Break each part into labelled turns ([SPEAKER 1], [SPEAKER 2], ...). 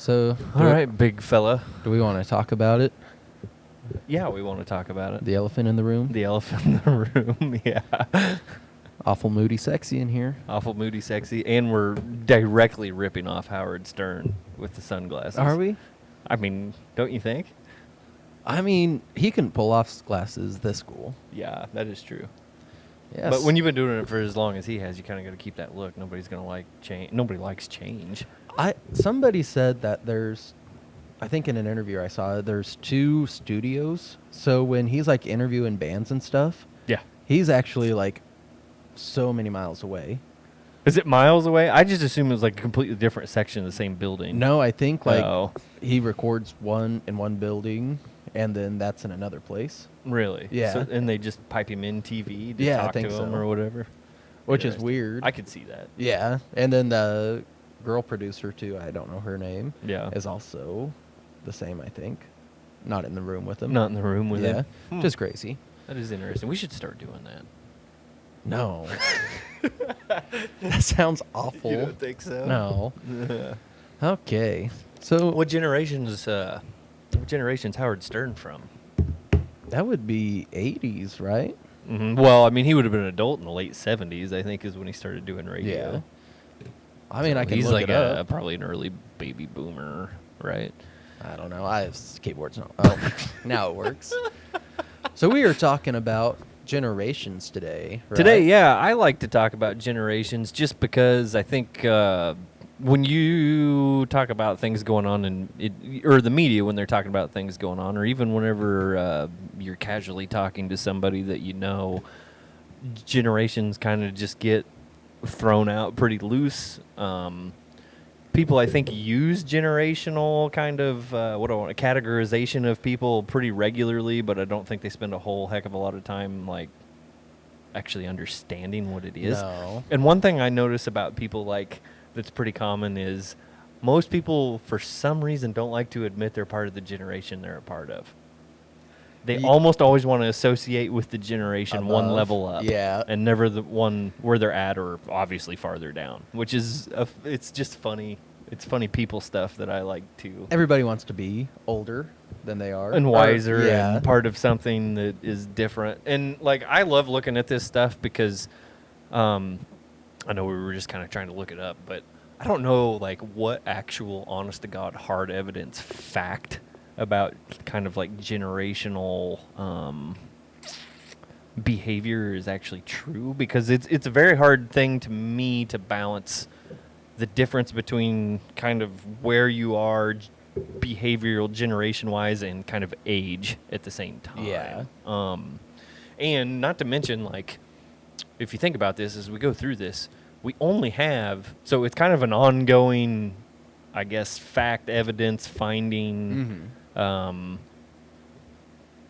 [SPEAKER 1] So,
[SPEAKER 2] All right, big fella.
[SPEAKER 1] do we want to talk about it?
[SPEAKER 2] Yeah, we want to talk about it.
[SPEAKER 1] The elephant in the room?
[SPEAKER 2] The elephant in the room, yeah.
[SPEAKER 1] Awful moody sexy in here.
[SPEAKER 2] Awful moody sexy, and we're directly ripping off Howard Stern with the sunglasses.
[SPEAKER 1] Are we?
[SPEAKER 2] I mean, don't you think?
[SPEAKER 1] I mean, he can pull off glasses this cool.
[SPEAKER 2] Yeah, that is true.
[SPEAKER 1] Yes.
[SPEAKER 2] But when you've been doing it for as long as he has, you kind of got to keep that look. Nobody's going to like change. Nobody likes change.
[SPEAKER 1] Somebody said that there's, I think in an interview I saw, there's 2 studios. So when he's like interviewing bands and stuff,
[SPEAKER 2] Yeah.
[SPEAKER 1] he's actually like so many miles away.
[SPEAKER 2] Is it miles away? I just assume it was like a completely different section of the same building.
[SPEAKER 1] No, I think like
[SPEAKER 2] Oh.
[SPEAKER 1] he records one in one building and then that's in another place,
[SPEAKER 2] Really?
[SPEAKER 1] Yeah.
[SPEAKER 2] So, and they just pipe him in TV to
[SPEAKER 1] Yeah, I
[SPEAKER 2] talk
[SPEAKER 1] think
[SPEAKER 2] to him
[SPEAKER 1] so.
[SPEAKER 2] or whatever?
[SPEAKER 1] which is
[SPEAKER 2] Interesting.
[SPEAKER 1] weird.
[SPEAKER 2] I could see that.
[SPEAKER 1] Yeah, and then the girl producer too, I don't know her name,
[SPEAKER 2] Yeah.
[SPEAKER 1] is also the same, I think. Not in the room with him.
[SPEAKER 2] Not in the room with
[SPEAKER 1] yeah,
[SPEAKER 2] him. Hmm.
[SPEAKER 1] just crazy.
[SPEAKER 2] That is interesting. We should start doing that.
[SPEAKER 1] No. That sounds awful.
[SPEAKER 2] You don't think so?
[SPEAKER 1] No. Okay. So
[SPEAKER 2] What generation's Howard Stern from?
[SPEAKER 1] that would be 80s, right?
[SPEAKER 2] Well, I mean, he would have been an adult in the late 70s, I think, is when he started doing radio.
[SPEAKER 1] Yeah. I mean, I can
[SPEAKER 2] He's
[SPEAKER 1] look
[SPEAKER 2] like
[SPEAKER 1] it up.
[SPEAKER 2] probably an early baby boomer, right?
[SPEAKER 1] I don't know. I have keyboards now. Oh, now it works. So we are talking about generations today. Right?
[SPEAKER 2] Today, yeah, I like to talk about generations just because I think when you talk about things going on or the media when they're talking about things going on, or even whenever you're casually talking to somebody that you know, generations kind of just get thrown out pretty loose. People, I think, use generational kind of categorization of people pretty regularly, but I don't think they spend a whole heck of a lot of time like actually understanding what it is.
[SPEAKER 1] No.
[SPEAKER 2] And one thing I notice about people that's pretty common is most people, for some reason, don't like to admit they're part of the generation they're a part of. They almost always want to associate with the generation one
[SPEAKER 1] Above.
[SPEAKER 2] level up,
[SPEAKER 1] Yeah.
[SPEAKER 2] and never the one where they're at, or obviously farther down. Which is it's just funny. It's funny people stuff that I like to.
[SPEAKER 1] Everybody wants to be older than they are.
[SPEAKER 2] And wiser,
[SPEAKER 1] yeah.
[SPEAKER 2] and part of something that is different. And like, I love looking at this stuff because I know we were just kind of trying to look it up, but I don't know like what actual honest to God hard evidence fact about kind of like generational behavior is actually true, because it's a very hard thing to me to balance the difference between kind of where you are behavioral generation wise and kind of age at the same time.
[SPEAKER 1] Yeah.
[SPEAKER 2] And not to mention, like, if you think about this as we go through this, we only have, so it's kind of an ongoing, I guess, fact, evidence, finding,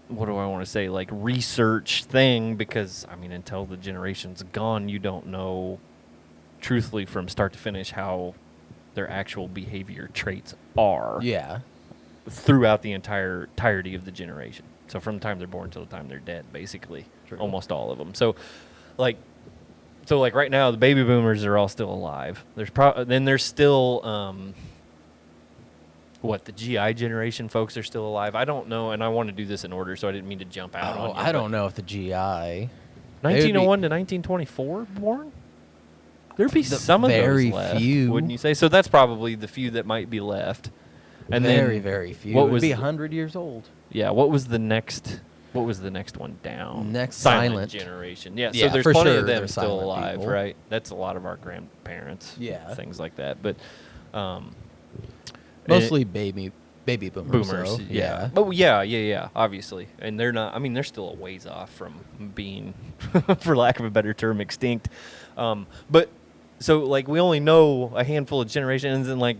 [SPEAKER 2] what do I want to say, like research thing, because, I mean, until the generation's gone, you don't know, truthfully, from start to finish, how their actual behavior traits are
[SPEAKER 1] Yeah.
[SPEAKER 2] throughout the entirety of the generation. So from the time they're born till the time they're dead, basically,
[SPEAKER 1] True.
[SPEAKER 2] almost all of them. So right now the baby boomers are all still alive. Then there's still the GI generation folks are still alive. I don't know, and I want to do this in order, so I didn't mean to jump out on you.
[SPEAKER 1] I don't know if the GI.
[SPEAKER 2] 1901 to 1924 born. There'd be
[SPEAKER 1] The
[SPEAKER 2] some of
[SPEAKER 1] very
[SPEAKER 2] those left,
[SPEAKER 1] few.
[SPEAKER 2] wouldn't you say? So that's probably the few that might be left. And
[SPEAKER 1] very,
[SPEAKER 2] then
[SPEAKER 1] very few.
[SPEAKER 2] what
[SPEAKER 1] It would
[SPEAKER 2] was
[SPEAKER 1] be
[SPEAKER 2] the-
[SPEAKER 1] 100 years old.
[SPEAKER 2] Yeah, what was the next one down?
[SPEAKER 1] Next,
[SPEAKER 2] silent
[SPEAKER 1] silent.
[SPEAKER 2] generation. Yeah,
[SPEAKER 1] Yeah,
[SPEAKER 2] so there's
[SPEAKER 1] for
[SPEAKER 2] plenty
[SPEAKER 1] sure
[SPEAKER 2] of them
[SPEAKER 1] there's
[SPEAKER 2] still
[SPEAKER 1] silent
[SPEAKER 2] alive,
[SPEAKER 1] people.
[SPEAKER 2] right? That's a lot of our grandparents.
[SPEAKER 1] Yeah.
[SPEAKER 2] Things like that. But
[SPEAKER 1] Mostly baby boomers.
[SPEAKER 2] boomers,
[SPEAKER 1] though.
[SPEAKER 2] yeah. But yeah, obviously. And they're not, I mean, they're still a ways off from being, for lack of a better term, extinct. But so like we only know a handful of generations, and like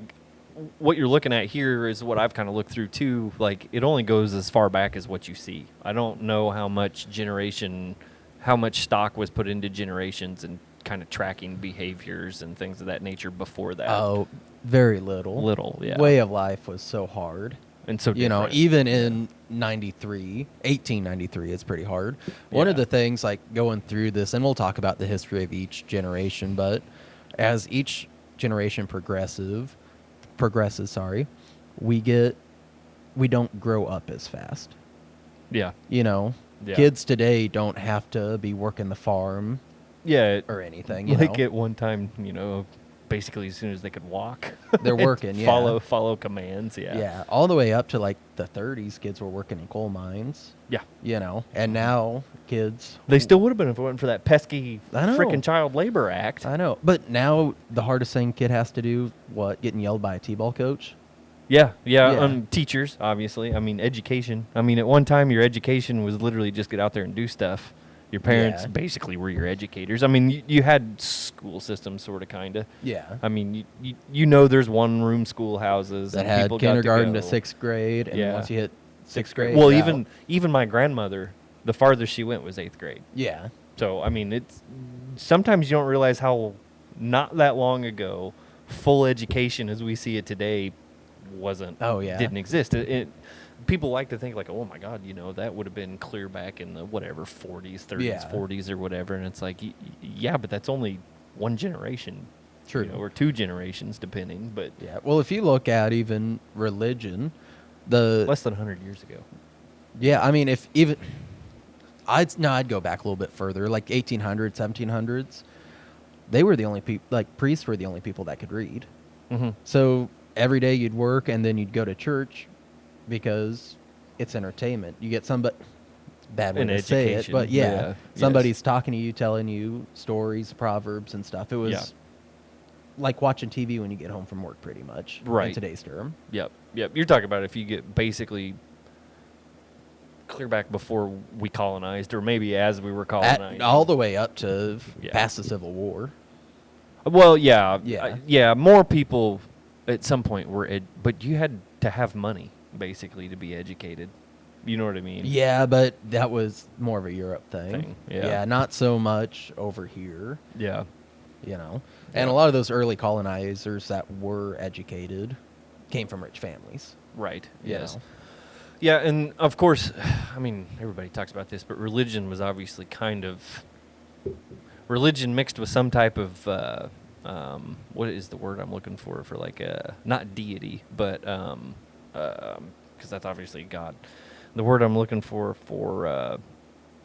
[SPEAKER 2] what you're looking at here is what I've kind of looked through too. Like, it only goes as far back as what you see. I don't know how much stock was put into generations and kind of tracking behaviors and things of that nature before that.
[SPEAKER 1] Oh, very little.
[SPEAKER 2] Little, yeah.
[SPEAKER 1] Way of life was so hard.
[SPEAKER 2] And so
[SPEAKER 1] You know,
[SPEAKER 2] different.
[SPEAKER 1] even in 1893, it's pretty hard. One of
[SPEAKER 2] Yeah.
[SPEAKER 1] the things, like, going through this, and we'll talk about the history of each generation, but as each generation progresses, we don't grow up as fast.
[SPEAKER 2] Yeah.
[SPEAKER 1] You know,
[SPEAKER 2] Yeah.
[SPEAKER 1] kids today don't have to be working the farm
[SPEAKER 2] Yeah.
[SPEAKER 1] or anything. You
[SPEAKER 2] Like
[SPEAKER 1] know,
[SPEAKER 2] at one time, basically as soon as they could walk,
[SPEAKER 1] they're
[SPEAKER 2] and
[SPEAKER 1] working. Yeah,
[SPEAKER 2] follow commands. Yeah.
[SPEAKER 1] yeah, all the way up to like the 30s, kids were working in coal mines.
[SPEAKER 2] Yeah.
[SPEAKER 1] You know, and now kids.
[SPEAKER 2] They still would have been if it wasn't for that pesky
[SPEAKER 1] I know.
[SPEAKER 2] freaking Child Labor Act.
[SPEAKER 1] I know, but now the hardest thing kid has to do, what, getting yelled by a t-ball coach?
[SPEAKER 2] Yeah, yeah.
[SPEAKER 1] Yeah.
[SPEAKER 2] Teachers, obviously. I mean, education. I mean, at one time, your education was literally just get out there and do stuff. Your parents
[SPEAKER 1] Yeah.
[SPEAKER 2] basically were your educators. I mean, you had school systems, sort of, kind of.
[SPEAKER 1] Yeah.
[SPEAKER 2] I mean, you know, there's one-room schoolhouses
[SPEAKER 1] That
[SPEAKER 2] and
[SPEAKER 1] had
[SPEAKER 2] people got
[SPEAKER 1] kindergarten
[SPEAKER 2] to,
[SPEAKER 1] to
[SPEAKER 2] go.
[SPEAKER 1] sixth grade, and
[SPEAKER 2] Yeah.
[SPEAKER 1] once you hit sixth grade,
[SPEAKER 2] Well,
[SPEAKER 1] you're out.
[SPEAKER 2] even my grandmother, the farthest she went was 8th grade.
[SPEAKER 1] Yeah.
[SPEAKER 2] So I mean, it's sometimes you don't realize how not that long ago, full education as we see it today, wasn't.
[SPEAKER 1] Oh, yeah.
[SPEAKER 2] Didn't exist. People like to think like, oh my God, that would have been clear back in the whatever 40s, 30s,
[SPEAKER 1] Yeah.
[SPEAKER 2] 40s or whatever, and it's like, yeah, but that's only one generation,
[SPEAKER 1] True.
[SPEAKER 2] or 2 generations depending, but
[SPEAKER 1] Yeah. Well, if you look at even religion, the
[SPEAKER 2] less than 100 years ago.
[SPEAKER 1] yeah, I mean, if even I'd go back a little bit further, like 1800s, 1700s. They were the only people, like priests were the only people that could read.
[SPEAKER 2] Mm-hmm.
[SPEAKER 1] So every day you'd work and then you'd go to church because it's entertainment. You get somebody, bad way
[SPEAKER 2] An
[SPEAKER 1] to say it,
[SPEAKER 2] education,
[SPEAKER 1] but yeah,
[SPEAKER 2] yeah,
[SPEAKER 1] somebody's
[SPEAKER 2] yes.
[SPEAKER 1] talking to you, telling you stories, proverbs, and stuff. It was
[SPEAKER 2] Yeah.
[SPEAKER 1] like watching TV when you get home from work, pretty much. In
[SPEAKER 2] Right.
[SPEAKER 1] today's term.
[SPEAKER 2] Yep. You're talking about if you get basically clear back before we colonized, or maybe as we were colonized.
[SPEAKER 1] All the way up to
[SPEAKER 2] Yeah.
[SPEAKER 1] past the Civil War.
[SPEAKER 2] Well, yeah,
[SPEAKER 1] Yeah.
[SPEAKER 2] yeah. More people at some point were, but you had to have money basically to be educated. You know what I mean?
[SPEAKER 1] Yeah, but that was more of a Europe thing.
[SPEAKER 2] Yeah.
[SPEAKER 1] Not so much over here,
[SPEAKER 2] Yeah.
[SPEAKER 1] you know.
[SPEAKER 2] Yeah.
[SPEAKER 1] And a lot of those early colonizers that were educated came from rich families.
[SPEAKER 2] Right.
[SPEAKER 1] you
[SPEAKER 2] Yes.
[SPEAKER 1] know.
[SPEAKER 2] Yeah, and of course, I mean, everybody talks about this, but religion was obviously kind of religion mixed with some type of what is the word I'm looking for like not deity, but because that's obviously God. The word I'm looking for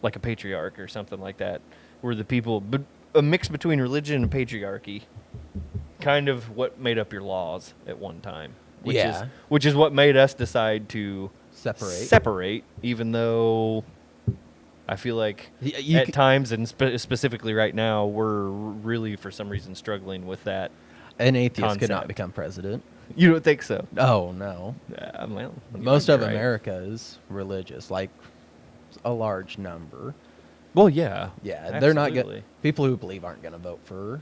[SPEAKER 2] like a patriarch or something like that, where the people, but a mix between religion and patriarchy, kind of what made up your laws at one time.
[SPEAKER 1] Yeah.
[SPEAKER 2] Which is what made us decide to
[SPEAKER 1] Separate.
[SPEAKER 2] even though I feel like
[SPEAKER 1] You
[SPEAKER 2] at
[SPEAKER 1] c-
[SPEAKER 2] times, and specifically right now, we're really for some reason struggling with that.
[SPEAKER 1] An atheist could not
[SPEAKER 2] concept.
[SPEAKER 1] become president.
[SPEAKER 2] You don't think so?
[SPEAKER 1] Oh, no.
[SPEAKER 2] Well, you
[SPEAKER 1] Most
[SPEAKER 2] might
[SPEAKER 1] of
[SPEAKER 2] be right.
[SPEAKER 1] America is religious, like a large number.
[SPEAKER 2] Well, yeah.
[SPEAKER 1] Yeah, they're not
[SPEAKER 2] absolutely.
[SPEAKER 1] going people who believe aren't going to vote for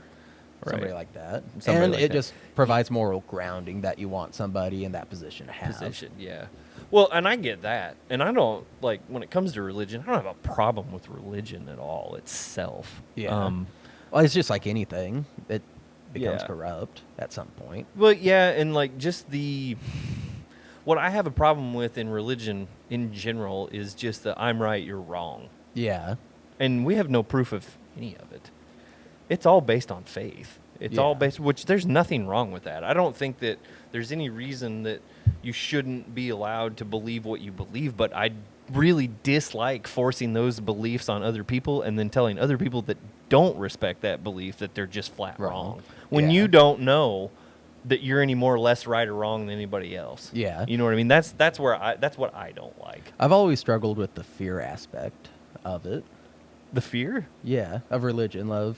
[SPEAKER 1] somebody
[SPEAKER 2] Right.
[SPEAKER 1] like that.
[SPEAKER 2] Somebody
[SPEAKER 1] and
[SPEAKER 2] like
[SPEAKER 1] it
[SPEAKER 2] that.
[SPEAKER 1] just provides moral grounding that you want somebody in that position to have.
[SPEAKER 2] Position, yeah. Well, and I get that, and I don't like when it comes to religion. I don't have a problem with religion at all itself.
[SPEAKER 1] Yeah. Well, it's just like anything. It becomes
[SPEAKER 2] Yeah.
[SPEAKER 1] corrupt at some point.
[SPEAKER 2] Well, yeah, and like just what I have a problem with in religion in general is just that I'm right, you're wrong,
[SPEAKER 1] Yeah.
[SPEAKER 2] and we have no proof of any of it. It's all based on faith. It's all
[SPEAKER 1] Yeah.
[SPEAKER 2] based, which there's nothing wrong with that. I don't think that there's any reason that you shouldn't be allowed to believe what you believe, but I really dislike forcing those beliefs on other people and then telling other people that don't respect that belief that they're just flat
[SPEAKER 1] Wrong.
[SPEAKER 2] wrong. When
[SPEAKER 1] Yeah.
[SPEAKER 2] you don't know that you're any more or less right or wrong than anybody else.
[SPEAKER 1] Yeah.
[SPEAKER 2] You know what I mean? That's what I don't like.
[SPEAKER 1] I've always struggled with the fear aspect of it.
[SPEAKER 2] The fear?
[SPEAKER 1] Yeah, of religion, love.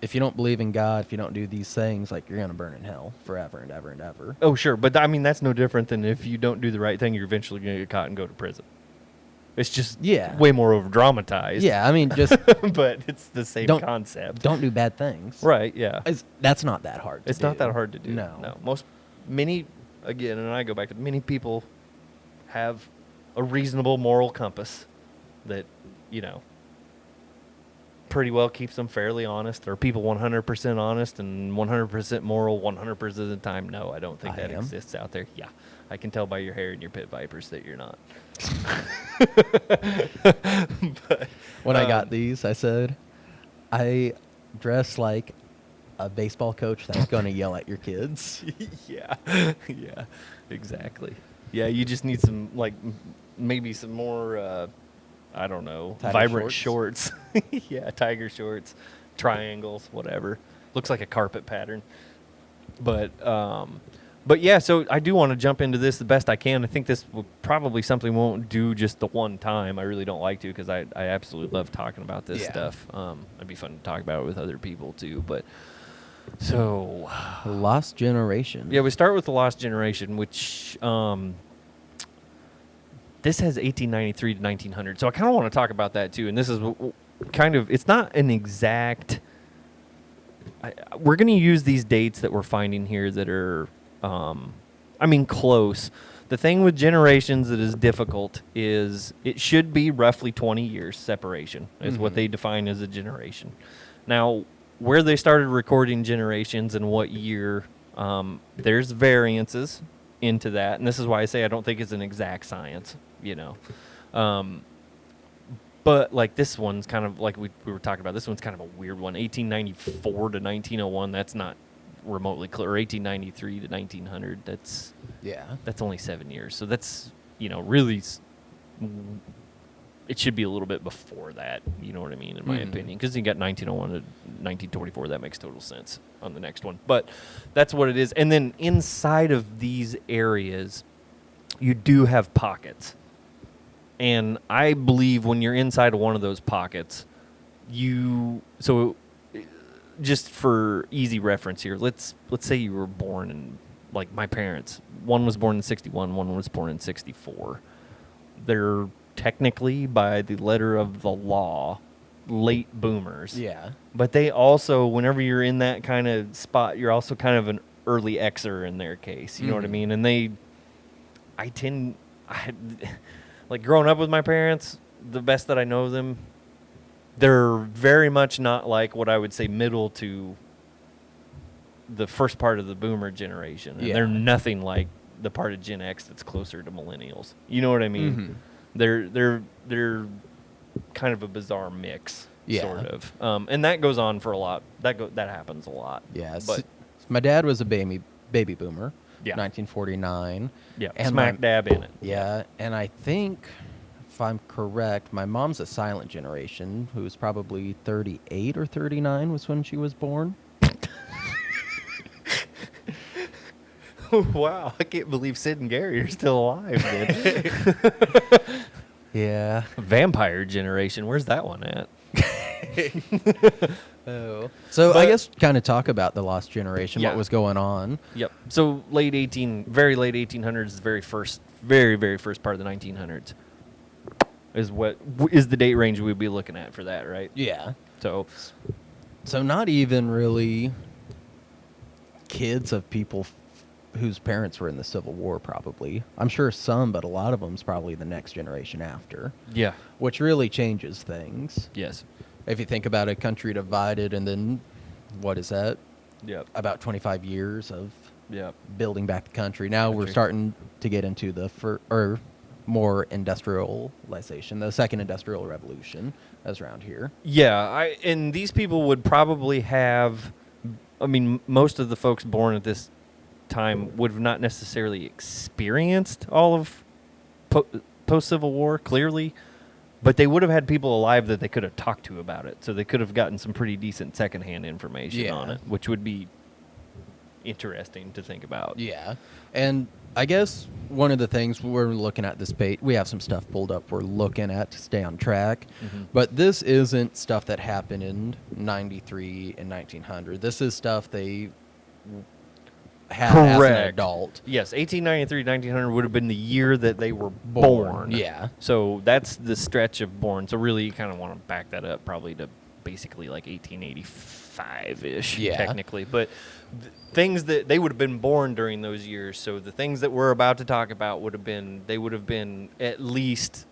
[SPEAKER 1] If you don't believe in God, if you don't do these things, like you're gonna burn in hell forever and ever and ever.
[SPEAKER 2] Oh, sure, but I mean that's no different than if you don't do the right thing, you're eventually going to get caught and go to prison. It's just
[SPEAKER 1] Yeah.
[SPEAKER 2] way more over dramatized.
[SPEAKER 1] Yeah, I mean, just
[SPEAKER 2] but it's the same
[SPEAKER 1] Don't-
[SPEAKER 2] concept.
[SPEAKER 1] don't do bad things.
[SPEAKER 2] Right, yeah.
[SPEAKER 1] That's not that hard.
[SPEAKER 2] It's not that hard to do.
[SPEAKER 1] No.
[SPEAKER 2] Many, again, and I go back to many people have a reasonable moral compass that, pretty well keeps them fairly honest. Are people 100% honest and 100% moral 100% of the time? No, I don't think
[SPEAKER 1] I
[SPEAKER 2] that
[SPEAKER 1] am.
[SPEAKER 2] exists out there. Yeah, I can tell by your hair and your pit vipers that you're not. But,
[SPEAKER 1] When I got these, I said, I dress like a baseball coach that's going to yell at your kids.
[SPEAKER 2] Yeah, yeah, exactly. Yeah, you just need some maybe some more. I don't know,
[SPEAKER 1] Tighter
[SPEAKER 2] vibrant
[SPEAKER 1] shorts.
[SPEAKER 2] shorts. Yeah, tiger shorts, triangles, whatever. Looks like a carpet pattern. But yeah, so I do want to jump into this the best I can. I think this will probably something we won't do just the one time. I really don't like to because I absolutely love talking about this
[SPEAKER 1] Yeah.
[SPEAKER 2] stuff. It'd be fun to talk about it with other people too. But so
[SPEAKER 1] Lost Generation.
[SPEAKER 2] yeah, we start with the Lost Generation, which this has 1893 to 1900. So I kind of want to talk about that too. And this is kind of, it's not an exact. We're going to use these dates that we're finding here that are, close. The thing with generations that is difficult is it should be roughly 20 years separation is what they define as a generation. Now, where they started recording generations and what year, there's variances into that. And this is why I say I don't think it's an exact science, you know. But like this one's kind of like we were talking about. This one's kind of a weird one. 1894 to 1901. That's not remotely clear. Or 1893 to 1900. That's only 7 years. So that's really. It should be a little bit before that. You know what I mean? In my opinion, because you got 1901 to 1924. That makes total sense on the next one. But that's what it is. And then inside of these areas, you do have pockets. And I believe when you're inside of one of those pockets, just for easy reference here, let's say you were born in, like my parents, one was born in 61, one was born in 64. They're technically, by the letter of the law, late boomers.
[SPEAKER 1] Yeah.
[SPEAKER 2] But they also, whenever you're in that kind of spot, you're also kind of an early Xer in their case. You know what I mean? And like growing up with my parents, the best that I know them, they're very much not like what I would say middle to the first part of the boomer generation. And they're nothing like the part of Gen X that's closer to millennials. You know what I mean? They're kind of a bizarre mix, sort of. And that goes on for a lot. That happens a lot.
[SPEAKER 1] Yeah.
[SPEAKER 2] But
[SPEAKER 1] My dad was a baby boomer.
[SPEAKER 2] Yeah.
[SPEAKER 1] 1949.
[SPEAKER 2] Yeah,
[SPEAKER 1] and
[SPEAKER 2] smack dab in it.
[SPEAKER 1] Yeah, and I think, if I'm correct, my mom's a silent generation, who was probably 38 or 39 was when she was born.
[SPEAKER 2] Wow, I can't believe Sid and Gary are still alive, man.
[SPEAKER 1] Yeah.
[SPEAKER 2] Vampire generation, where's that one at?
[SPEAKER 1] Oh. So I guess kind of talk about the Lost Generation,
[SPEAKER 2] Yeah.
[SPEAKER 1] what was going on.
[SPEAKER 2] Yep. So very late 1800s, the very first part of the 1900s is what is the date range we'd be looking at for that, right?
[SPEAKER 1] Yeah.
[SPEAKER 2] So
[SPEAKER 1] not even really kids of people whose parents were in the Civil War, probably. I'm sure some, but a lot of them's probably the next generation after.
[SPEAKER 2] yeah,
[SPEAKER 1] Which really changes things.
[SPEAKER 2] yes,
[SPEAKER 1] If you think about a country divided and then, what is that?
[SPEAKER 2] yep,
[SPEAKER 1] About 25 years of
[SPEAKER 2] yep,
[SPEAKER 1] building back the country. Now we're starting to get into the more industrialization, the second industrial revolution that's around here.
[SPEAKER 2] yeah. And these people would probably have. I mean, most of the folks born at this time would have not necessarily experienced all of post-Civil War, clearly, but they would have had people alive that they could have talked to about it, so they could have gotten some pretty decent secondhand information on it, which would be interesting to think about.
[SPEAKER 1] Yeah. And I guess one of the things we're looking at this page, we have some stuff pulled up we're looking at to stay on track, but this isn't stuff that happened in 93 and 1900. This is stuff they had as an adult.
[SPEAKER 2] Yes, 1893 to 1900 would have been the year that they were born.
[SPEAKER 1] Yeah.
[SPEAKER 2] So that's the stretch of born. So really you kind of want to back that up probably to basically like 1885-ish, technically. But things that they would have been born during those years. So the things that we're about to talk about would have been at least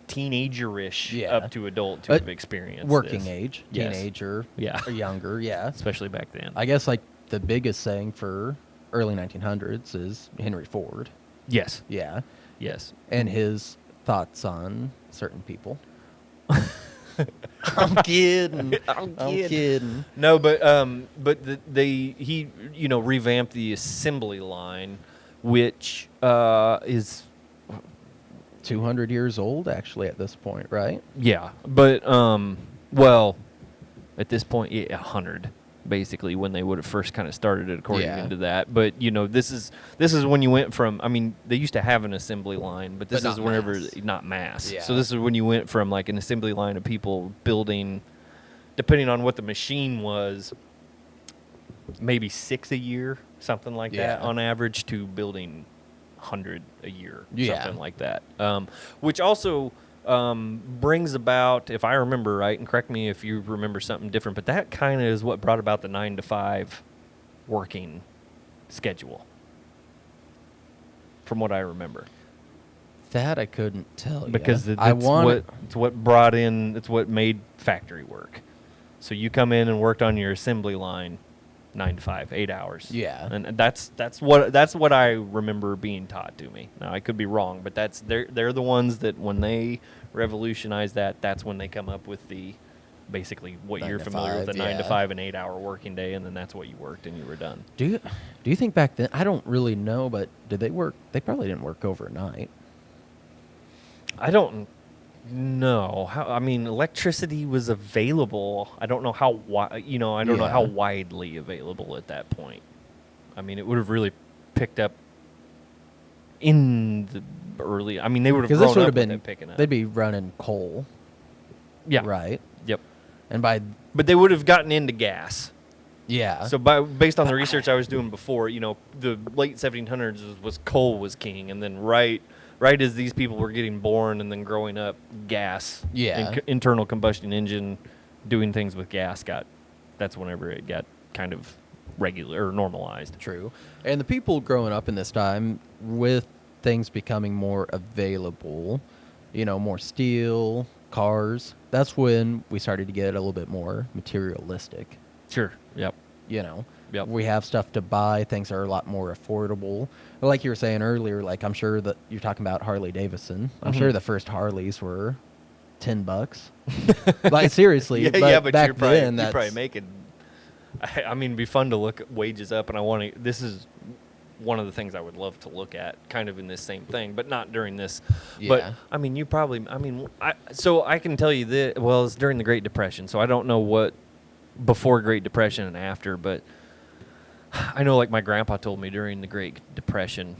[SPEAKER 2] teenager-ish up to adult to have experienced
[SPEAKER 1] working
[SPEAKER 2] this.
[SPEAKER 1] age,
[SPEAKER 2] Yes.
[SPEAKER 1] teenager,
[SPEAKER 2] Yeah.
[SPEAKER 1] or younger, yeah.
[SPEAKER 2] Especially back then.
[SPEAKER 1] I guess like the biggest thing for early 1900s is Henry Ford.
[SPEAKER 2] Yes.
[SPEAKER 1] Yeah.
[SPEAKER 2] Yes.
[SPEAKER 1] And his thoughts on certain people. I'm kidding.
[SPEAKER 2] I'm
[SPEAKER 1] I'm
[SPEAKER 2] kidding.
[SPEAKER 1] kidding.
[SPEAKER 2] No, but he revamped the assembly line, which is
[SPEAKER 1] 200 years old, actually, at this point, right?
[SPEAKER 2] yeah, but well, at this point, yeah, 100 basically when they would have first kind of started it according
[SPEAKER 1] Yeah.
[SPEAKER 2] to that. But this is when you went from, I mean, they used to have an assembly line, but this
[SPEAKER 1] But
[SPEAKER 2] is
[SPEAKER 1] not
[SPEAKER 2] whenever
[SPEAKER 1] mass.
[SPEAKER 2] not mass.
[SPEAKER 1] Yeah.
[SPEAKER 2] So this is when you went from like an assembly line of people building, depending on what the machine was, maybe 6 a year, something like that
[SPEAKER 1] Yeah.
[SPEAKER 2] on average, to building 100 a year,
[SPEAKER 1] Yeah.
[SPEAKER 2] something like that. Which also brings about, if I remember right, and correct me if you remember something different, but that kind of is what brought about the 9 to 5 working schedule, from what I remember.
[SPEAKER 1] That I couldn't tell you.
[SPEAKER 2] Because it's what brought in, it's what made factory work. So you come in and worked on your assembly line 9 to 5, 8 hours.
[SPEAKER 1] Yeah.
[SPEAKER 2] And that's what I remember being taught to me. Now I could be wrong, but they're the ones that when they revolutionized that, that's when they come up with the basically what
[SPEAKER 1] 9
[SPEAKER 2] you're
[SPEAKER 1] to
[SPEAKER 2] familiar with,
[SPEAKER 1] 5,
[SPEAKER 2] the 9 to
[SPEAKER 1] yeah.
[SPEAKER 2] 5 an 8 hour working day, and then that's what you worked and you were done.
[SPEAKER 1] Do you think back then? I don't really know, but did they work? They probably didn't work overnight.
[SPEAKER 2] I don't know how. I mean, electricity was available. I don't know how I don't know how
[SPEAKER 1] Yeah.
[SPEAKER 2] widely available at that point. I mean, it would have really picked up in the early. I mean, they would have
[SPEAKER 1] Because
[SPEAKER 2] grown
[SPEAKER 1] this would
[SPEAKER 2] up
[SPEAKER 1] have
[SPEAKER 2] with
[SPEAKER 1] been,
[SPEAKER 2] it picking up.
[SPEAKER 1] they'd be running coal,
[SPEAKER 2] yeah,
[SPEAKER 1] right?
[SPEAKER 2] Yep.
[SPEAKER 1] And by
[SPEAKER 2] But they would have gotten into gas.
[SPEAKER 1] yeah,
[SPEAKER 2] So based on the research I was doing before, the late 1700s was coal was king, and then right as these people were getting born and then growing up, gas,
[SPEAKER 1] Yeah.
[SPEAKER 2] internal combustion engine, doing things with gas that's whenever it got kind of regular or normalized.
[SPEAKER 1] true. And the people growing up in this time, with things becoming more available, more steel, cars. That's when we started to get a little bit more materialistic.
[SPEAKER 2] Sure. Yep. Yep.
[SPEAKER 1] We have stuff to buy. Things are a lot more affordable. Like you were saying earlier, like I'm sure that you're talking about Harley Davidson. I'm sure
[SPEAKER 2] Mhm.
[SPEAKER 1] the first Harleys were $10. Like seriously,
[SPEAKER 2] yeah, but
[SPEAKER 1] back
[SPEAKER 2] you're probably,
[SPEAKER 1] then
[SPEAKER 2] you're probably
[SPEAKER 1] that's
[SPEAKER 2] making. I mean, it'd be fun to look at wages up, and I want to. This is one of the things I would love to look at, kind of in this same thing, but not during this. But
[SPEAKER 1] Yeah.
[SPEAKER 2] I mean, you probably. I mean, so I can tell you that. Well, it's during the Great Depression, so I don't know what before Great Depression and after, but I know, like my grandpa told me during the Great Depression,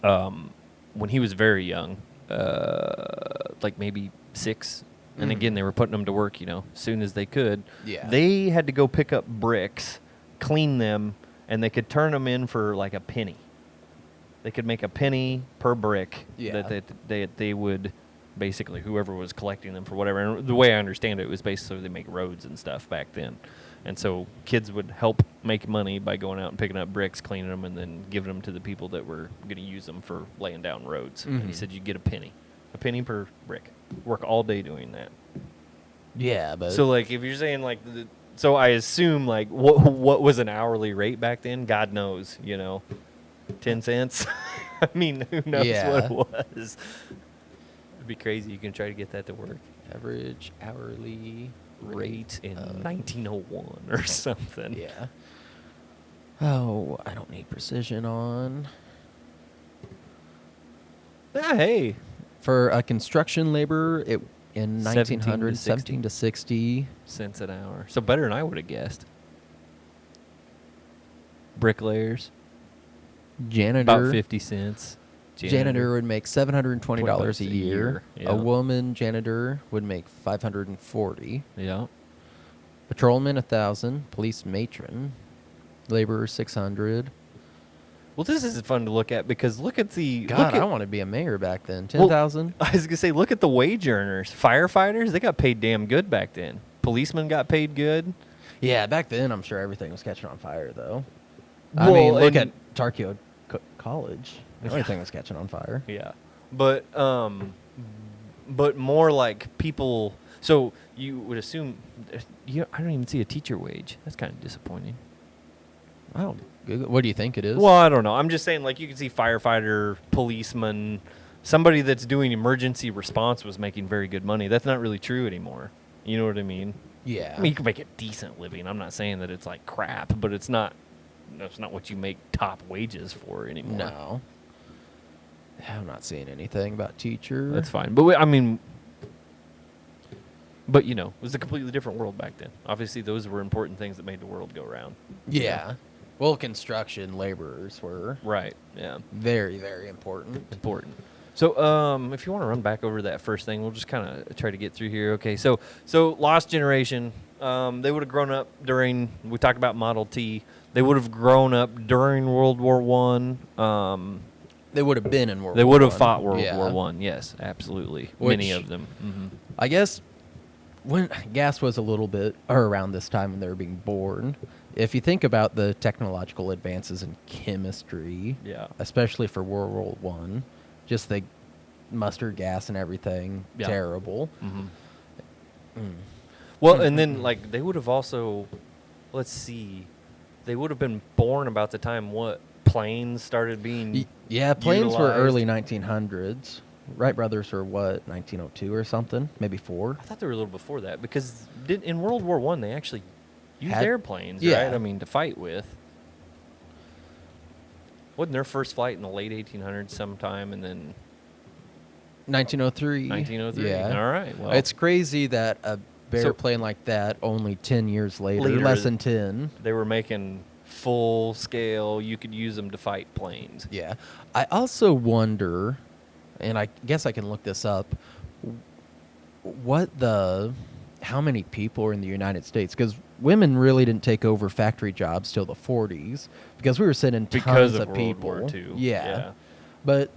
[SPEAKER 2] when he was very young, like maybe 6. And again, they were putting them to work, as soon as they could.
[SPEAKER 1] Yeah.
[SPEAKER 2] They had to go pick up bricks, clean them, and they could turn them in for like a penny. They could make a penny per brick
[SPEAKER 1] Yeah.
[SPEAKER 2] that they would basically, whoever was collecting them for whatever. And the way I understand it was basically they make roads and stuff back then. And so kids would help make money by going out and picking up bricks, cleaning them, and then giving them to the people that were going to use them for laying down roads. And he
[SPEAKER 1] Mhm.
[SPEAKER 2] said you get a penny per brick. Work all day doing that.
[SPEAKER 1] Yeah, but
[SPEAKER 2] So like if you're saying like so I assume like what was an hourly rate back then? God knows, 10 cents. I mean, who knows
[SPEAKER 1] Yeah.
[SPEAKER 2] what it was. It'd be crazy. You can try to get that to work.
[SPEAKER 1] average hourly
[SPEAKER 2] Rate in
[SPEAKER 1] of-
[SPEAKER 2] 1901 or something.
[SPEAKER 1] Yeah. Oh, I don't need precision on.
[SPEAKER 2] Ah, hey.
[SPEAKER 1] For a construction laborer, it in
[SPEAKER 2] 17 to
[SPEAKER 1] 1900,
[SPEAKER 2] 60.
[SPEAKER 1] 17 to 60.
[SPEAKER 2] Cents an hour. So better than I would have guessed. Bricklayers,
[SPEAKER 1] Janitor.
[SPEAKER 2] about 50 cents.
[SPEAKER 1] Janitor would make $720 a
[SPEAKER 2] $20 a
[SPEAKER 1] year.
[SPEAKER 2] year, yeah.
[SPEAKER 1] A woman janitor would make $540.
[SPEAKER 2] Yeah.
[SPEAKER 1] Patrolman 1,000. Police matron, laborer 600.
[SPEAKER 2] Well, this is fun to look at because look at the.
[SPEAKER 1] God,
[SPEAKER 2] look at,
[SPEAKER 1] I want to be a mayor back then.
[SPEAKER 2] Well,
[SPEAKER 1] 10,000.
[SPEAKER 2] I was gonna say, look at the wage earners. Firefighters, they got paid damn good back then. Policemen got paid good.
[SPEAKER 1] Yeah, back then I'm sure everything was catching on fire though.
[SPEAKER 2] Well,
[SPEAKER 1] I mean, look at
[SPEAKER 2] and-
[SPEAKER 1] Tarkio College. Everything was catching on fire.
[SPEAKER 2] Yeah, but more like people. So you would assume. I don't even see a teacher wage. That's kind of disappointing.
[SPEAKER 1] I don't. What do you think it is?
[SPEAKER 2] Well, I don't know. I'm just saying, like, you can see firefighter, policeman, somebody that's doing emergency response was making very good money. That's not really true anymore. You know what I mean?
[SPEAKER 1] Yeah.
[SPEAKER 2] I mean, you can make a decent living. I'm not saying that it's like crap, but it's not. That's not what you make top wages for anymore.
[SPEAKER 1] No. I'm not seeing anything about teacher.
[SPEAKER 2] That's fine. But but you know, it was a completely different world back then. Obviously, those were important things that made the world go round.
[SPEAKER 1] Yeah. Well, construction laborers were
[SPEAKER 2] Right. Yeah.
[SPEAKER 1] very, very important.
[SPEAKER 2] Important. So, if you want to run back over that first thing, we'll just kind of try to get through here. Okay. So Lost Generation. They would have grown up during. We talked about Model T. They would have grown up during World War One.
[SPEAKER 1] They would have been in World
[SPEAKER 2] They
[SPEAKER 1] War
[SPEAKER 2] would have
[SPEAKER 1] One.
[SPEAKER 2] fought World
[SPEAKER 1] Yeah.
[SPEAKER 2] War One. Yes, absolutely.
[SPEAKER 1] Which-
[SPEAKER 2] Many of them. Mm-hmm.
[SPEAKER 1] I guess when gas was a little bit or around this time when they were being born. If you think about the technological advances in chemistry,
[SPEAKER 2] Yeah.
[SPEAKER 1] especially for World War One, just the mustard gas and everything,
[SPEAKER 2] Yeah.
[SPEAKER 1] terrible.
[SPEAKER 2] Mm-hmm. Well, and then like they would have also, let's see, they would have been born about the time what planes started being.
[SPEAKER 1] Yeah, planes were
[SPEAKER 2] utilized.
[SPEAKER 1] early 1900s. Wright brothers were what, 1902 or something, maybe 4.
[SPEAKER 2] I thought they were a little before that because in World War One they actually used
[SPEAKER 1] Had-
[SPEAKER 2] airplanes,
[SPEAKER 1] yeah.
[SPEAKER 2] right? I mean, to fight with. Wasn't their first flight in the late 1800s sometime, and then
[SPEAKER 1] 1903.
[SPEAKER 2] 1903?
[SPEAKER 1] Yeah.
[SPEAKER 2] All right. Well,
[SPEAKER 1] It's crazy that a
[SPEAKER 2] So-
[SPEAKER 1] airplane like that only 10 years later,
[SPEAKER 2] Later-
[SPEAKER 1] less than 10.
[SPEAKER 2] they were making full scale. You could use them to fight planes.
[SPEAKER 1] Yeah. I also wonder, and I guess I can look this up, how many people are in the United States? Because women really didn't take over factory jobs till the 40s because we were sending tons
[SPEAKER 2] Because of
[SPEAKER 1] of
[SPEAKER 2] World
[SPEAKER 1] people.
[SPEAKER 2] War II.
[SPEAKER 1] Yeah.
[SPEAKER 2] Yeah.
[SPEAKER 1] But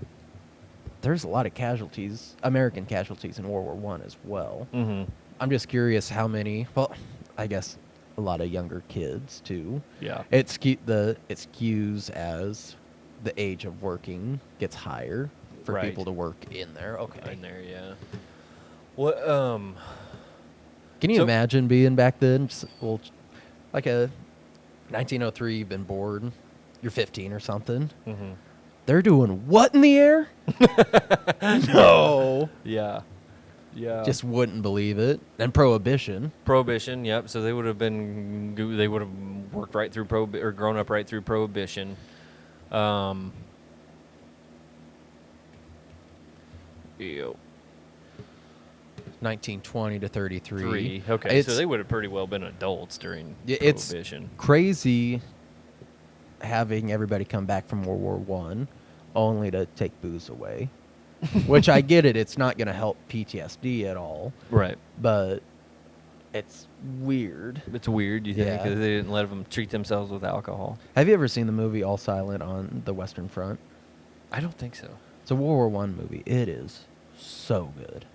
[SPEAKER 1] there's a lot of casualties, American casualties in World War One as well.
[SPEAKER 2] Mm-hmm.
[SPEAKER 1] I'm just curious how many. Well, I guess a lot of younger kids too.
[SPEAKER 2] Yeah.
[SPEAKER 1] It skews as the age of working gets higher for
[SPEAKER 2] Right.
[SPEAKER 1] people to work in there. Okay.
[SPEAKER 2] In there, yeah. What?
[SPEAKER 1] Can you
[SPEAKER 2] So-
[SPEAKER 1] imagine being back then? Like a 1903, you've been born, you're 15 or something.
[SPEAKER 2] Mm-hmm.
[SPEAKER 1] They're doing what in the air? No.
[SPEAKER 2] Yeah. Yeah.
[SPEAKER 1] Just wouldn't believe it. And prohibition.
[SPEAKER 2] Prohibition. Yep. So they would have worked right through or grown up right through Prohibition. Ew.
[SPEAKER 1] 1920 to 33.
[SPEAKER 2] 3. Okay. So
[SPEAKER 1] It's-
[SPEAKER 2] they would have pretty well been adults during
[SPEAKER 1] Yeah, it's
[SPEAKER 2] Prohibition.
[SPEAKER 1] crazy having everybody come back from World War One only to take booze away. Which I get it, it's not going to help PTSD at all,
[SPEAKER 2] Right.
[SPEAKER 1] but it's weird.
[SPEAKER 2] It's weird, you think,
[SPEAKER 1] Yeah.
[SPEAKER 2] because they didn't let them treat themselves with alcohol.
[SPEAKER 1] Have you ever seen the movie All Silent on the Western Front?
[SPEAKER 2] I don't think so.
[SPEAKER 1] It's a World War One movie. It is so good.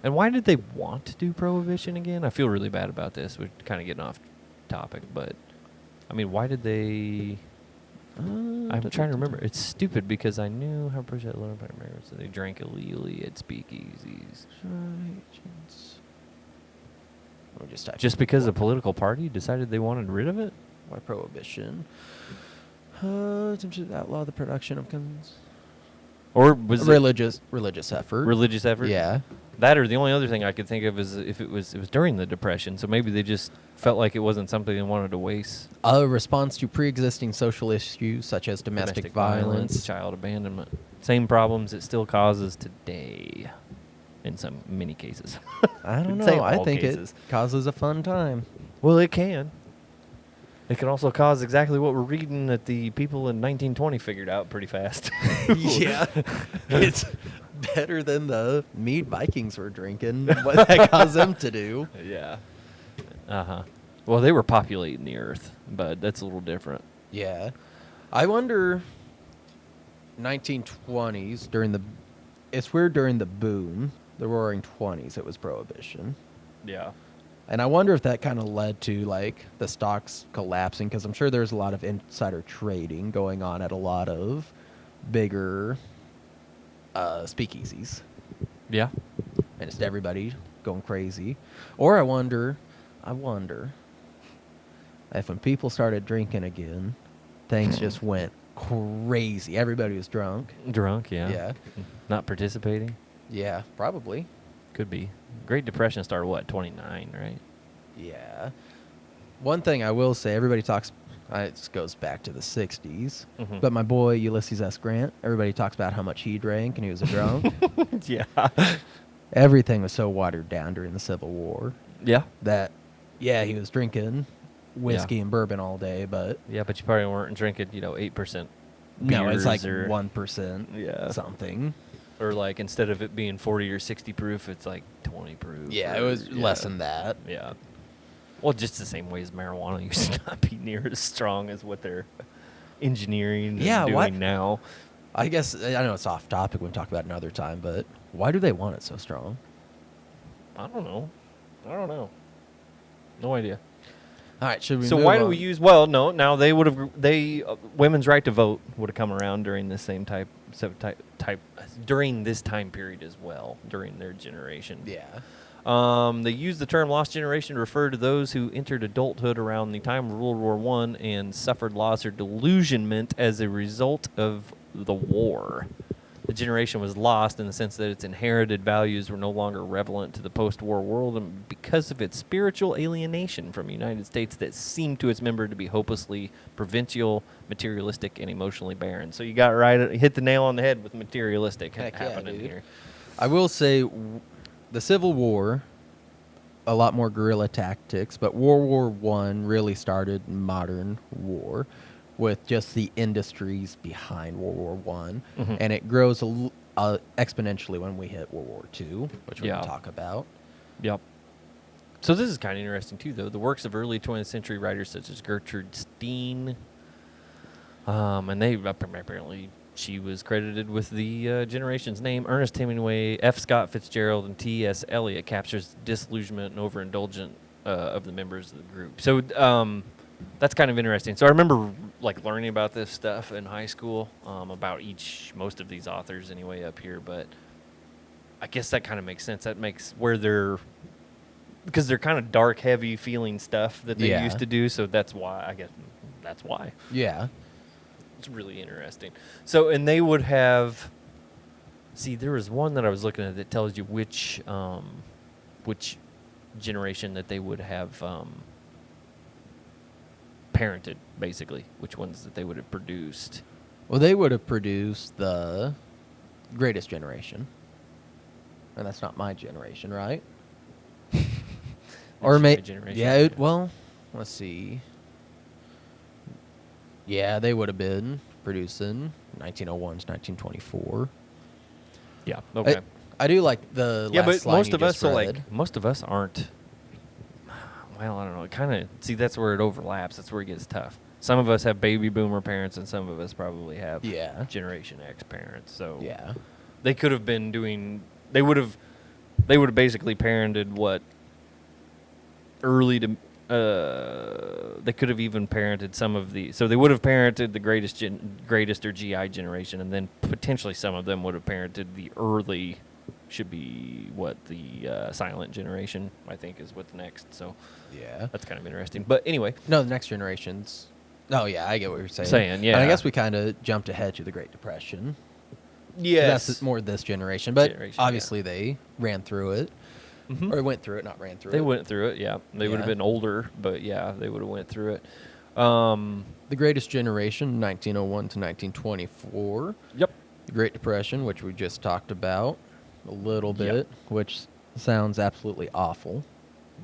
[SPEAKER 2] And why did they want to do Prohibition again? I feel really bad about this. We're kind of getting off topic, but I mean, why did they? I'm trying to remember. It's stupid because I knew how British had learned by Americans. So they drank illegally at speakeasies. Just because a political party decided they wanted rid of it?
[SPEAKER 1] Why prohibition? Attempted to outlaw the production of guns.
[SPEAKER 2] Or was it
[SPEAKER 1] Religious effort.
[SPEAKER 2] religious effort?
[SPEAKER 1] Yeah.
[SPEAKER 2] That or the only other thing I could think of is if it was during the Depression. So maybe they just felt like it wasn't something they wanted to waste.
[SPEAKER 1] A response to pre-existing social issues such as domestic violence.
[SPEAKER 2] child abandonment. Same problems it still causes today in many cases.
[SPEAKER 1] I don't
[SPEAKER 2] Say
[SPEAKER 1] know. I
[SPEAKER 2] all
[SPEAKER 1] think
[SPEAKER 2] cases.
[SPEAKER 1] it causes a fun time.
[SPEAKER 2] Well, it can. It can also cause exactly what we're reading that the people in 1920 figured out pretty fast.
[SPEAKER 1] Yeah. It's better than the mead Vikings were drinking. What that caused them to do.
[SPEAKER 2] Yeah. Uh-huh. Well, they were populating the earth, but that's a little different.
[SPEAKER 1] Yeah. I wonder 1920s it's weird during the boom, the roaring 20s, it was prohibition.
[SPEAKER 2] Yeah.
[SPEAKER 1] And I wonder if that kind of led to like the stocks collapsing because I'm sure there's a lot of insider trading going on at a lot of bigger speakeasies.
[SPEAKER 2] Yeah.
[SPEAKER 1] And just everybody going crazy. Or I wonder if when people started drinking again, things just went crazy. Everybody was drunk.
[SPEAKER 2] Drunk, yeah.
[SPEAKER 1] Yeah.
[SPEAKER 2] Not participating.
[SPEAKER 1] Yeah, probably.
[SPEAKER 2] Could be. Great Depression started what, 29, right?
[SPEAKER 1] Yeah. One thing I will say, everybody talks. It goes back to the '60s,
[SPEAKER 2] Mhm.
[SPEAKER 1] but my boy Ulysses S. Grant. Everybody talks about how much he drank and he was a drunk.
[SPEAKER 2] Yeah.
[SPEAKER 1] Everything was so watered down during the Civil War
[SPEAKER 2] Yeah.
[SPEAKER 1] that, yeah, he was drinking whiskey and bourbon all day, but
[SPEAKER 2] Yeah, but you probably weren't drinking, 8%
[SPEAKER 1] no, it's like
[SPEAKER 2] beers or
[SPEAKER 1] 1%
[SPEAKER 2] Yeah.
[SPEAKER 1] something.
[SPEAKER 2] or like instead of it being 40 or 60 proof, it's like 20 proof.
[SPEAKER 1] Yeah, it
[SPEAKER 2] or-
[SPEAKER 1] was less than that.
[SPEAKER 2] Yeah. Well, just the same way as marijuana used to not be near as strong as what they're engineering
[SPEAKER 1] Yeah,
[SPEAKER 2] and doing
[SPEAKER 1] what?
[SPEAKER 2] now.
[SPEAKER 1] I guess I know it's off topic. We can talk about it another time, but why do they want it so strong?
[SPEAKER 2] I don't know. No idea.
[SPEAKER 1] All right, should we?
[SPEAKER 2] So
[SPEAKER 1] move
[SPEAKER 2] why do
[SPEAKER 1] on?
[SPEAKER 2] we use? Well, no. Now they would have. Women's right to vote would have come around during the same type during this time period as well, during their generation.
[SPEAKER 1] Yeah.
[SPEAKER 2] They used the term "lost generation" to refer to those who entered adulthood around the time of World War I and suffered loss or delusionment as a result of the war. The generation was lost in the sense that its inherited values were no longer relevant to the post-war world, and because of its spiritual alienation from the United States that seemed to its member to be hopelessly provincial, materialistic, and emotionally barren. So you got hit the nail on the head with materialistic
[SPEAKER 1] Heck yeah,
[SPEAKER 2] happening
[SPEAKER 1] dude.
[SPEAKER 2] here.
[SPEAKER 1] I will say, the Civil War, a lot more guerrilla tactics, but World War I really started modern war with just the industries behind World War I,
[SPEAKER 2] Mhm.
[SPEAKER 1] and it grows exponentially when we hit World War II, which we
[SPEAKER 2] Yeah.
[SPEAKER 1] can talk about.
[SPEAKER 2] Yep. So this is kind of interesting too, though. The works of early 20th century writers such as Gertrude Stein, and they apparently she was credited with the generation's name. Ernest Hemingway, F. Scott Fitzgerald, and T.S. Eliot captures disillusionment and overindulgence of the members of the group. So that's kind of interesting. So I remember like learning about this stuff in high school about most of these authors anyway up here, but I guess that kind of makes sense. That makes where they're because they're kind of dark, heavy feeling stuff that they
[SPEAKER 1] Yeah.
[SPEAKER 2] used to do. So that's why I guess that's why.
[SPEAKER 1] Yeah.
[SPEAKER 2] It's really interesting. So, and they would have. See, there was one that I was looking at that tells you which generation that they would have parented, basically, which ones that they would have produced.
[SPEAKER 1] Well, they would have produced the Greatest Generation, and that's not my generation, right? Or
[SPEAKER 2] That's my
[SPEAKER 1] may
[SPEAKER 2] generation.
[SPEAKER 1] yeah. Well, let's see. Yeah, they would have been producing 1901 to 1924.
[SPEAKER 2] Yeah. Okay.
[SPEAKER 1] I do like the
[SPEAKER 2] Yeah,
[SPEAKER 1] last
[SPEAKER 2] but
[SPEAKER 1] line
[SPEAKER 2] most
[SPEAKER 1] you
[SPEAKER 2] of us,
[SPEAKER 1] just
[SPEAKER 2] so
[SPEAKER 1] read.
[SPEAKER 2] like most of us aren't. Well, I don't know. It kind of see that's where it overlaps. That's where it gets tough. Some of us have baby boomer parents, and some of us probably have
[SPEAKER 1] Yeah.
[SPEAKER 2] Generation X parents. So
[SPEAKER 1] Yeah.
[SPEAKER 2] they could have been doing. They would have basically parented what early to. They could have even parented some of the. So they would have parented the greatest or GI generation, and then potentially some of them would have parented the early. Should be what the silent generation, I think, is what's next. So
[SPEAKER 1] Yeah.
[SPEAKER 2] that's kind of interesting. But anyway,
[SPEAKER 1] No, the next generations. Oh yeah, I get what you're saying.
[SPEAKER 2] Yeah.
[SPEAKER 1] And I guess we kind of jumped ahead to the Great Depression. 'Cause
[SPEAKER 2] yes,
[SPEAKER 1] That's more this generation, but
[SPEAKER 2] Generation, yeah.
[SPEAKER 1] obviously they ran through it,
[SPEAKER 2] Mhm.
[SPEAKER 1] or went through it, not ran through
[SPEAKER 2] They
[SPEAKER 1] it.
[SPEAKER 2] went through it. Yeah, they would have
[SPEAKER 1] Yeah.
[SPEAKER 2] been older, but yeah, they would have went through it.
[SPEAKER 1] The Greatest Generation, 1901 to 1924.
[SPEAKER 2] Yep.
[SPEAKER 1] The Great Depression, which we just talked about a little
[SPEAKER 2] Yep.
[SPEAKER 1] bit, which sounds absolutely awful.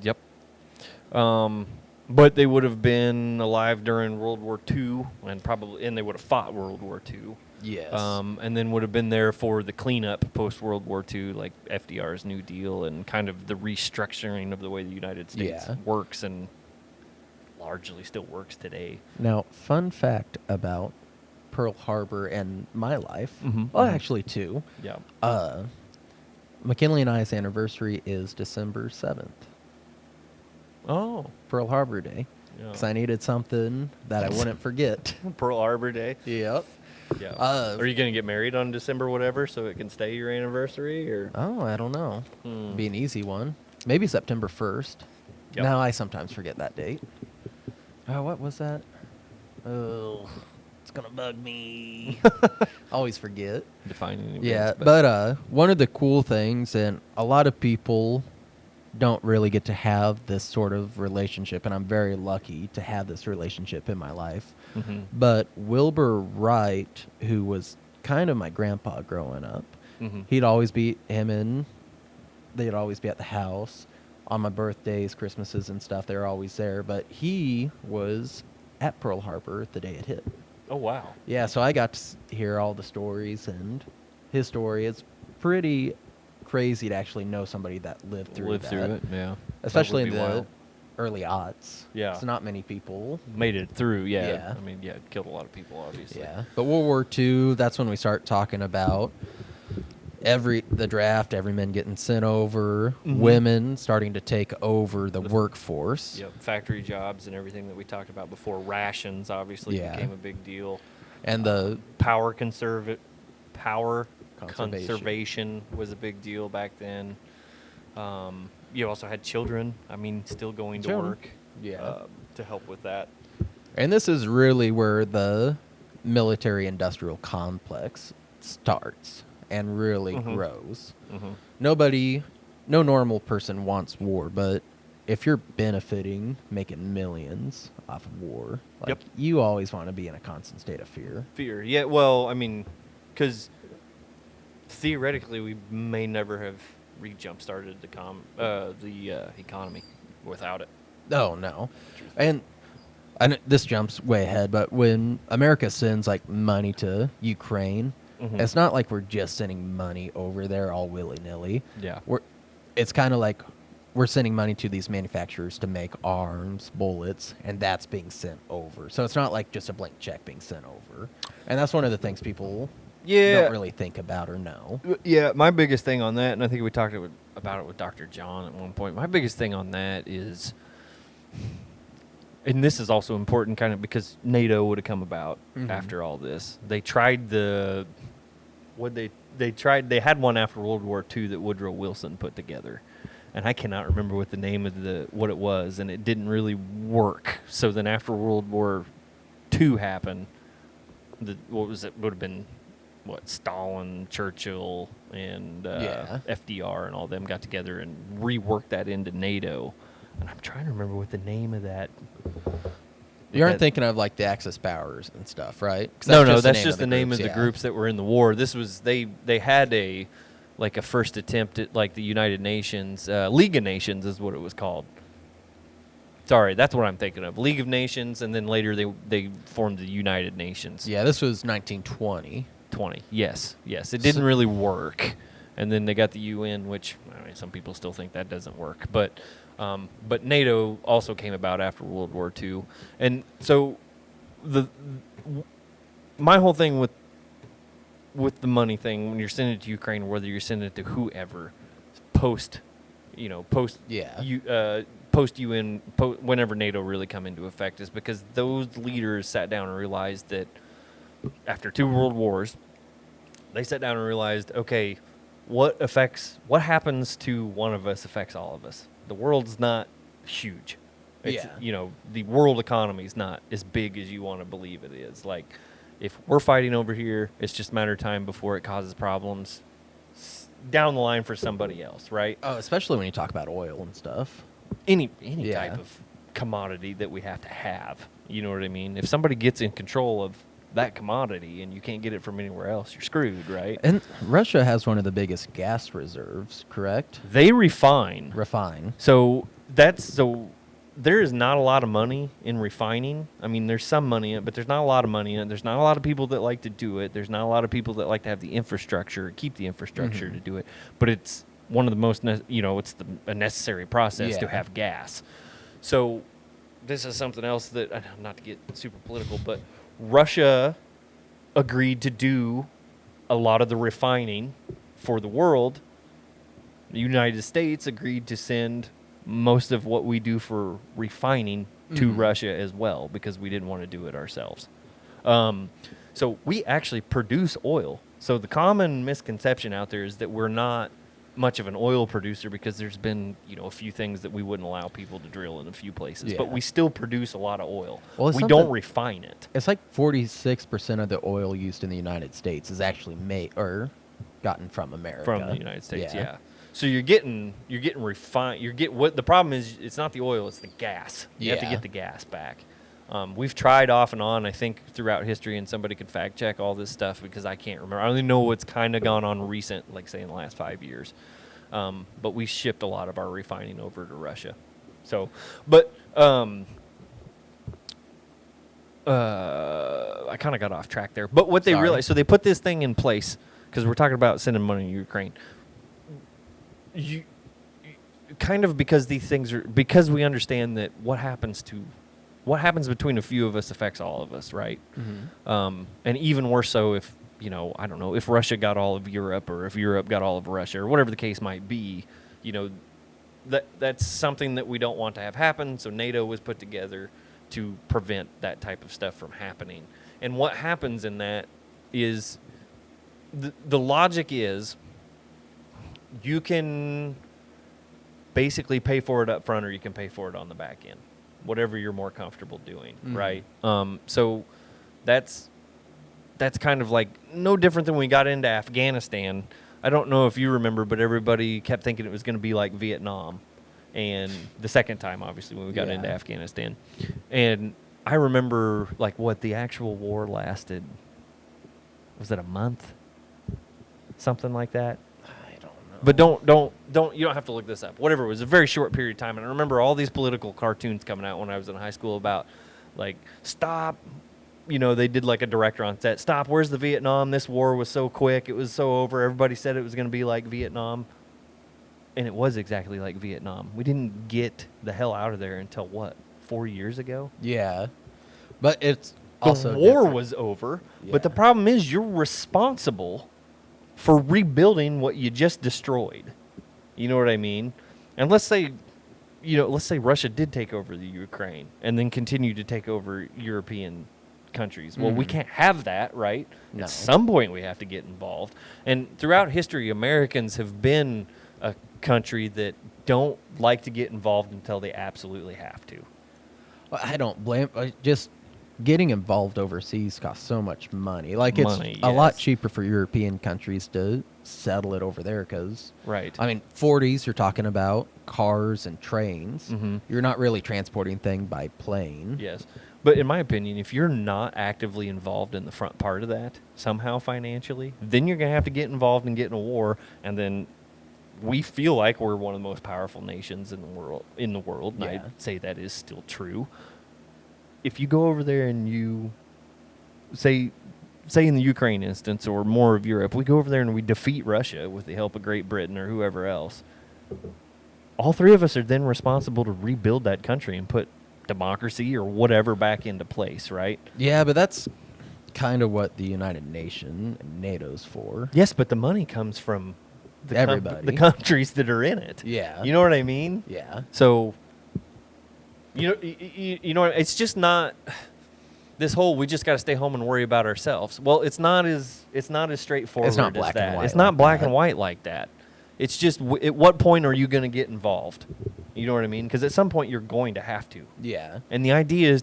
[SPEAKER 2] Yep. But they would have been alive during World War II, and they would have fought World War II.
[SPEAKER 1] Yes.
[SPEAKER 2] And then would have been there for the cleanup post World War II, like FDR's New Deal and kind of the restructuring of the way the United States
[SPEAKER 1] Yeah.
[SPEAKER 2] works and largely still works today.
[SPEAKER 1] Now, fun fact about Pearl Harbor and my life.
[SPEAKER 2] Mhm,
[SPEAKER 1] Well,
[SPEAKER 2] mhm.
[SPEAKER 1] actually, two.
[SPEAKER 2] Yeah.
[SPEAKER 1] McKinley and I's anniversary is December 7th,
[SPEAKER 2] Oh.
[SPEAKER 1] Pearl Harbor Day.
[SPEAKER 2] Yeah.
[SPEAKER 1] Because I needed something that I wouldn't forget.
[SPEAKER 2] Pearl Harbor Day.
[SPEAKER 1] Yep.
[SPEAKER 2] Yeah.
[SPEAKER 1] Uh,
[SPEAKER 2] Are you going to get married on December whatever so it can stay your anniversary or?
[SPEAKER 1] Oh, I don't know.
[SPEAKER 2] Hmm.
[SPEAKER 1] Be an easy one. Maybe September 1st.
[SPEAKER 2] Yep.
[SPEAKER 1] Now I sometimes forget that date. Oh, what was that? Oh, It's gonna bug me. Always forget.
[SPEAKER 2] Defining events.
[SPEAKER 1] Yeah, but one of the cool things, and a lot of people don't really get to have this sort of relationship, and I'm very lucky to have this relationship in my life.
[SPEAKER 2] Mm-hmm.
[SPEAKER 1] But Wilbur Wright, who was kind of my grandpa growing up,
[SPEAKER 2] Mm-hmm.
[SPEAKER 1] they'd always be at the house on my birthdays, Christmases, and stuff. They're always there. But he was at Pearl Harbor the day it hit.
[SPEAKER 2] Oh, wow.
[SPEAKER 1] Yeah, so I got to hear all the stories, and his story is pretty crazy to actually know somebody that lived through
[SPEAKER 2] Lived
[SPEAKER 1] that.
[SPEAKER 2] through it, yeah.
[SPEAKER 1] Especially
[SPEAKER 2] That
[SPEAKER 1] in
[SPEAKER 2] would be
[SPEAKER 1] the
[SPEAKER 2] wild.
[SPEAKER 1] early aughts.
[SPEAKER 2] Yeah.
[SPEAKER 1] So not many people.
[SPEAKER 2] Made it through, yeah.
[SPEAKER 1] Yeah.
[SPEAKER 2] I mean, yeah, it killed a lot of people, obviously.
[SPEAKER 1] Yeah. But World War II, that's when we start talking about the draft, every man getting sent over,
[SPEAKER 2] Mhm.
[SPEAKER 1] women starting to take over the workforce.
[SPEAKER 2] Yep, factory jobs and everything that we talked about before. Rations obviously
[SPEAKER 1] Yeah.
[SPEAKER 2] became a big deal.
[SPEAKER 1] And the
[SPEAKER 2] Power
[SPEAKER 1] Conservation.
[SPEAKER 2] conservation was a big deal back then. You also had children. I mean, still going to
[SPEAKER 1] Children.
[SPEAKER 2] work.
[SPEAKER 1] Yeah.
[SPEAKER 2] To help with that.
[SPEAKER 1] And this is really where the military-industrial complex starts and really
[SPEAKER 2] Mhm.
[SPEAKER 1] grows.
[SPEAKER 2] Mm-hmm.
[SPEAKER 1] No normal person wants war, but if you're benefiting, making millions off of war, like,
[SPEAKER 2] Yep.
[SPEAKER 1] you always want to be in a constant state of fear.
[SPEAKER 2] Fear. Yeah. Well, I mean, because theoretically, we may never have jump started the economy without it.
[SPEAKER 1] Oh, no. And I know this jumps way ahead, but when America sends like money to Ukraine,
[SPEAKER 2] Mhm.
[SPEAKER 1] it's not like we're just sending money over there all willy-nilly.
[SPEAKER 2] Yeah.
[SPEAKER 1] It's kind of like we're sending money to these manufacturers to make arms, bullets, and that's being sent over. So it's not like just a blank check being sent over. And that's one of the things people don't really think about or know.
[SPEAKER 2] Yeah, my biggest thing on that, and I think we talked about it with Dr. John at one point. My biggest thing on that is, and this is also important, kind of because NATO would have come about
[SPEAKER 1] Mhm.
[SPEAKER 2] after all this. They tried they had one after World War II that Woodrow Wilson put together, and I cannot remember what the name of what it was, and it didn't really work. So then after World War II happened, would have been Stalin, Churchill, and
[SPEAKER 1] Yeah.
[SPEAKER 2] FDR and all them got together and reworked that into NATO. And I'm trying to remember what the name of that.
[SPEAKER 1] You aren't
[SPEAKER 2] that-
[SPEAKER 1] thinking of like the Axis powers and stuff, right? 'Cause
[SPEAKER 2] No,
[SPEAKER 1] the
[SPEAKER 2] that's
[SPEAKER 1] name
[SPEAKER 2] just
[SPEAKER 1] of
[SPEAKER 2] the name of
[SPEAKER 1] groups,
[SPEAKER 2] the
[SPEAKER 1] yeah.
[SPEAKER 2] groups that were in the war. This was they had a first attempt at like the United Nations, League of Nations is what it was called. Sorry, that's what I'm thinking of. League of Nations, and then later they formed the United Nations.
[SPEAKER 1] Yeah, this was 1920.
[SPEAKER 2] 20. Yes. It didn't really work. And then they got the UN, which I mean, some people still think that doesn't work. But NATO also came about after World War II. And so my whole thing with the money thing, when you're sending it to Ukraine, or whether you're sending it to whoever, post
[SPEAKER 1] Yeah.
[SPEAKER 2] post UN, whenever NATO really come into effect, is because those leaders sat down and realized that after 2 world wars, they sat down and realized, okay, what happens to one of us affects all of us. The world's not huge. It's,
[SPEAKER 1] Yeah.
[SPEAKER 2] The world economy is not as big as you want to believe it is. Like, if we're fighting over here, it's just a matter of time before it causes problems down the line for somebody else, right?
[SPEAKER 1] Oh, especially when you talk about oil and stuff.
[SPEAKER 2] Any
[SPEAKER 1] Yeah.
[SPEAKER 2] type of commodity that we have to have. You know what I mean? If somebody gets in control of that commodity and you can't get it from anywhere else, you're screwed, right?
[SPEAKER 1] And Russia has one of the biggest gas reserves, correct?
[SPEAKER 2] They refine.
[SPEAKER 1] Refine.
[SPEAKER 2] So there is not a lot of money in refining. I mean, there's some money in it, but there's not a lot of money in it. There's not a lot of people that like to do it. There's not a lot of people that like to have the infrastructure, keep the infrastructure to do it. But it's one of the most, it's a necessary process to
[SPEAKER 1] Yeah.
[SPEAKER 2] have gas. So this is something else that, not to get super political, but Russia agreed to do a lot of the refining for the world. The United States agreed to send most of what we do for refining to Russia as well, because we didn't want to do it ourselves. So we actually produce oil. So the common misconception out there is that we're not much of an oil producer because there's been, a few things that we wouldn't allow people to drill in a few places. But
[SPEAKER 1] Yeah.
[SPEAKER 2] we still produce a lot of oil.
[SPEAKER 1] Well, it's
[SPEAKER 2] We
[SPEAKER 1] something-
[SPEAKER 2] don't refine it.
[SPEAKER 1] It's like 46% of the oil used in the United States is actually made or gotten from America.
[SPEAKER 2] From the United States, yeah. So you're getting refined. What the problem is? It's not the oil; it's the gas. You have to
[SPEAKER 1] Yeah.
[SPEAKER 2] get the gas back. We've tried off and on, I think, throughout history, and somebody could fact check all this stuff because I can't remember. I only know what's kind of gone on recent, like say in the last 5 years. But we shipped a lot of our refining over to Russia. So, but I kind of got off track there. But what they
[SPEAKER 1] Sorry.
[SPEAKER 2] realized, so they put this thing in place because we're talking about sending money to Ukraine. You kind of because these things are because we understand that what happens between a few of us affects all of us, right?
[SPEAKER 1] Mm-hmm.
[SPEAKER 2] And even worse so if I don't know, if Russia got all of Europe or if Europe got all of Russia or whatever the case might be, that's something that we don't want to have happen. So NATO was put together to prevent that type of stuff from happening. And what happens in that is the logic is you can basically pay for it up front or you can pay for it on the back end, whatever you're more comfortable doing, right? So that's kind of like no different than when we got into Afghanistan. I don't know if you remember, but everybody kept thinking it was going to be like Vietnam. And the second time, obviously, when we got into Afghanistan. And I remember, the actual war lasted, was it a month? Something like that?
[SPEAKER 1] I don't know.
[SPEAKER 2] But you don't have to look this up. Whatever, it was a very short period of time. And I remember all these political cartoons coming out when I was in high school about, stop. They did a director on set. Stop, where's the Vietnam? This war was so quick. It was so over. Everybody said it was going to be like Vietnam. And it was exactly like Vietnam. We didn't get the hell out of there until, 4 years ago?
[SPEAKER 1] Yeah. But it's also
[SPEAKER 2] the war
[SPEAKER 1] different.
[SPEAKER 2] was over.
[SPEAKER 1] Yeah.
[SPEAKER 2] But the problem is you're responsible for rebuilding what you just destroyed. You know what I mean? And let's say Russia did take over the Ukraine and then continue to take over European countries. Well, we can't have that, right?
[SPEAKER 1] No.
[SPEAKER 2] At some point we have to get involved. And throughout history, Americans have been a country that don't like to get involved until they absolutely have to.
[SPEAKER 1] Well, I don't blame. Just getting involved overseas costs so much money. It's a lot cheaper for European countries to settle it over there because,
[SPEAKER 2] Right.
[SPEAKER 1] I mean, 40s you're talking about cars and trains.
[SPEAKER 2] Mhm.
[SPEAKER 1] You're not really transporting thing by plane.
[SPEAKER 2] Yes. But in my opinion, if you're not actively involved in the front part of that, somehow financially, then you're going to have to get involved and get in a war, and then we feel like we're one of the most powerful nations in the world, and
[SPEAKER 1] Yeah.
[SPEAKER 2] I'd say that is still true. If you go over there and you say in the Ukraine instance or more of Europe, we go over there and we defeat Russia with the help of Great Britain or whoever else, all three of us are then responsible to rebuild that country and put democracy or whatever back into place, right?
[SPEAKER 1] Yeah, but that's kind of what the United Nations and NATO's for.
[SPEAKER 2] Yes, but the money comes from
[SPEAKER 1] Everybody.
[SPEAKER 2] the countries that are in it.
[SPEAKER 1] Yeah.
[SPEAKER 2] You know what I mean?
[SPEAKER 1] Yeah.
[SPEAKER 2] So, it's just not this whole we just got to stay home and worry about ourselves. Well, it's not as straightforward
[SPEAKER 1] It's not
[SPEAKER 2] as
[SPEAKER 1] black
[SPEAKER 2] that.
[SPEAKER 1] and white
[SPEAKER 2] It's not
[SPEAKER 1] like
[SPEAKER 2] black
[SPEAKER 1] that.
[SPEAKER 2] and white like that. It's just at what point are you going to get involved? You know what I mean? Because at some point you're going to have to.
[SPEAKER 1] Yeah.
[SPEAKER 2] And the idea is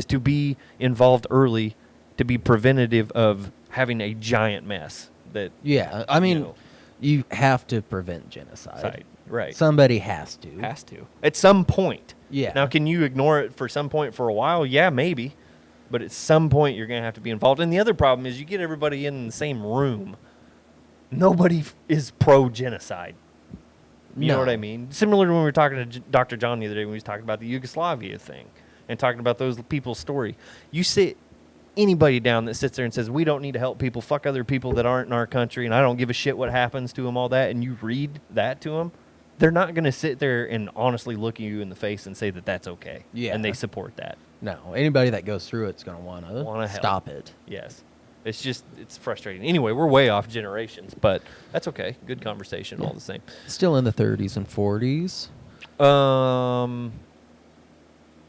[SPEAKER 2] to be involved early, to be preventative of having a giant mess that.
[SPEAKER 1] Yeah. I mean, you have to prevent genocide.
[SPEAKER 2] Side. Right.
[SPEAKER 1] Somebody has to.
[SPEAKER 2] Has to. At some point.
[SPEAKER 1] Yeah.
[SPEAKER 2] Now, can you ignore it for some point for a while? Yeah, maybe. But at some point, you're going to have to be involved. And the other problem is you get everybody in the same room. Nobody is pro-genocide. You know
[SPEAKER 1] No.
[SPEAKER 2] what I mean? Similar to when we were talking to Dr. John the other day when he was talking about the Yugoslavia thing and talking about those people's story. You sit anybody down that sits there and says, we don't need to help people, fuck other people that aren't in our country, and I don't give a shit what happens to them, all that, and you read that to them, they're not going to sit there and honestly look you in the face and say that that's okay.
[SPEAKER 1] Yeah.
[SPEAKER 2] And they support that.
[SPEAKER 1] No. Anybody that goes through it's going to want to
[SPEAKER 2] Help.
[SPEAKER 1] stop it.
[SPEAKER 2] Yes. It's frustrating. Anyway, we're way off generations, but that's okay. Good conversation all the same.
[SPEAKER 1] Still in the 30s and 40s.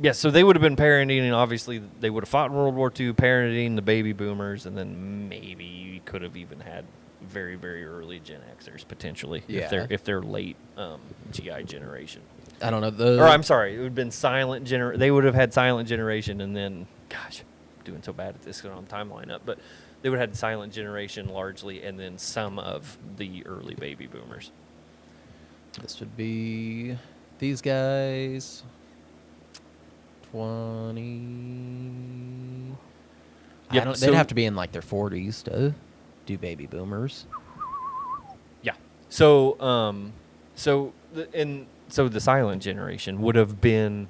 [SPEAKER 2] Yeah, so they would have been parenting, and obviously they would have fought in World War II, parenting the baby boomers, and then maybe could have even had, very, very early Gen Xers potentially.
[SPEAKER 1] Yeah.
[SPEAKER 2] If they're late GI generation.
[SPEAKER 1] I don't know.
[SPEAKER 2] Or I'm sorry, it would have been silent They would have had silent generation, and then, gosh, I'm doing so bad at this on timeline up, but they would have had silent generation largely, and then some of the early baby boomers.
[SPEAKER 1] This would be these guys. 20.
[SPEAKER 2] Yep,
[SPEAKER 1] They'd have to be in like their 40s to do baby boomers.
[SPEAKER 2] Yeah. So the silent generation would have been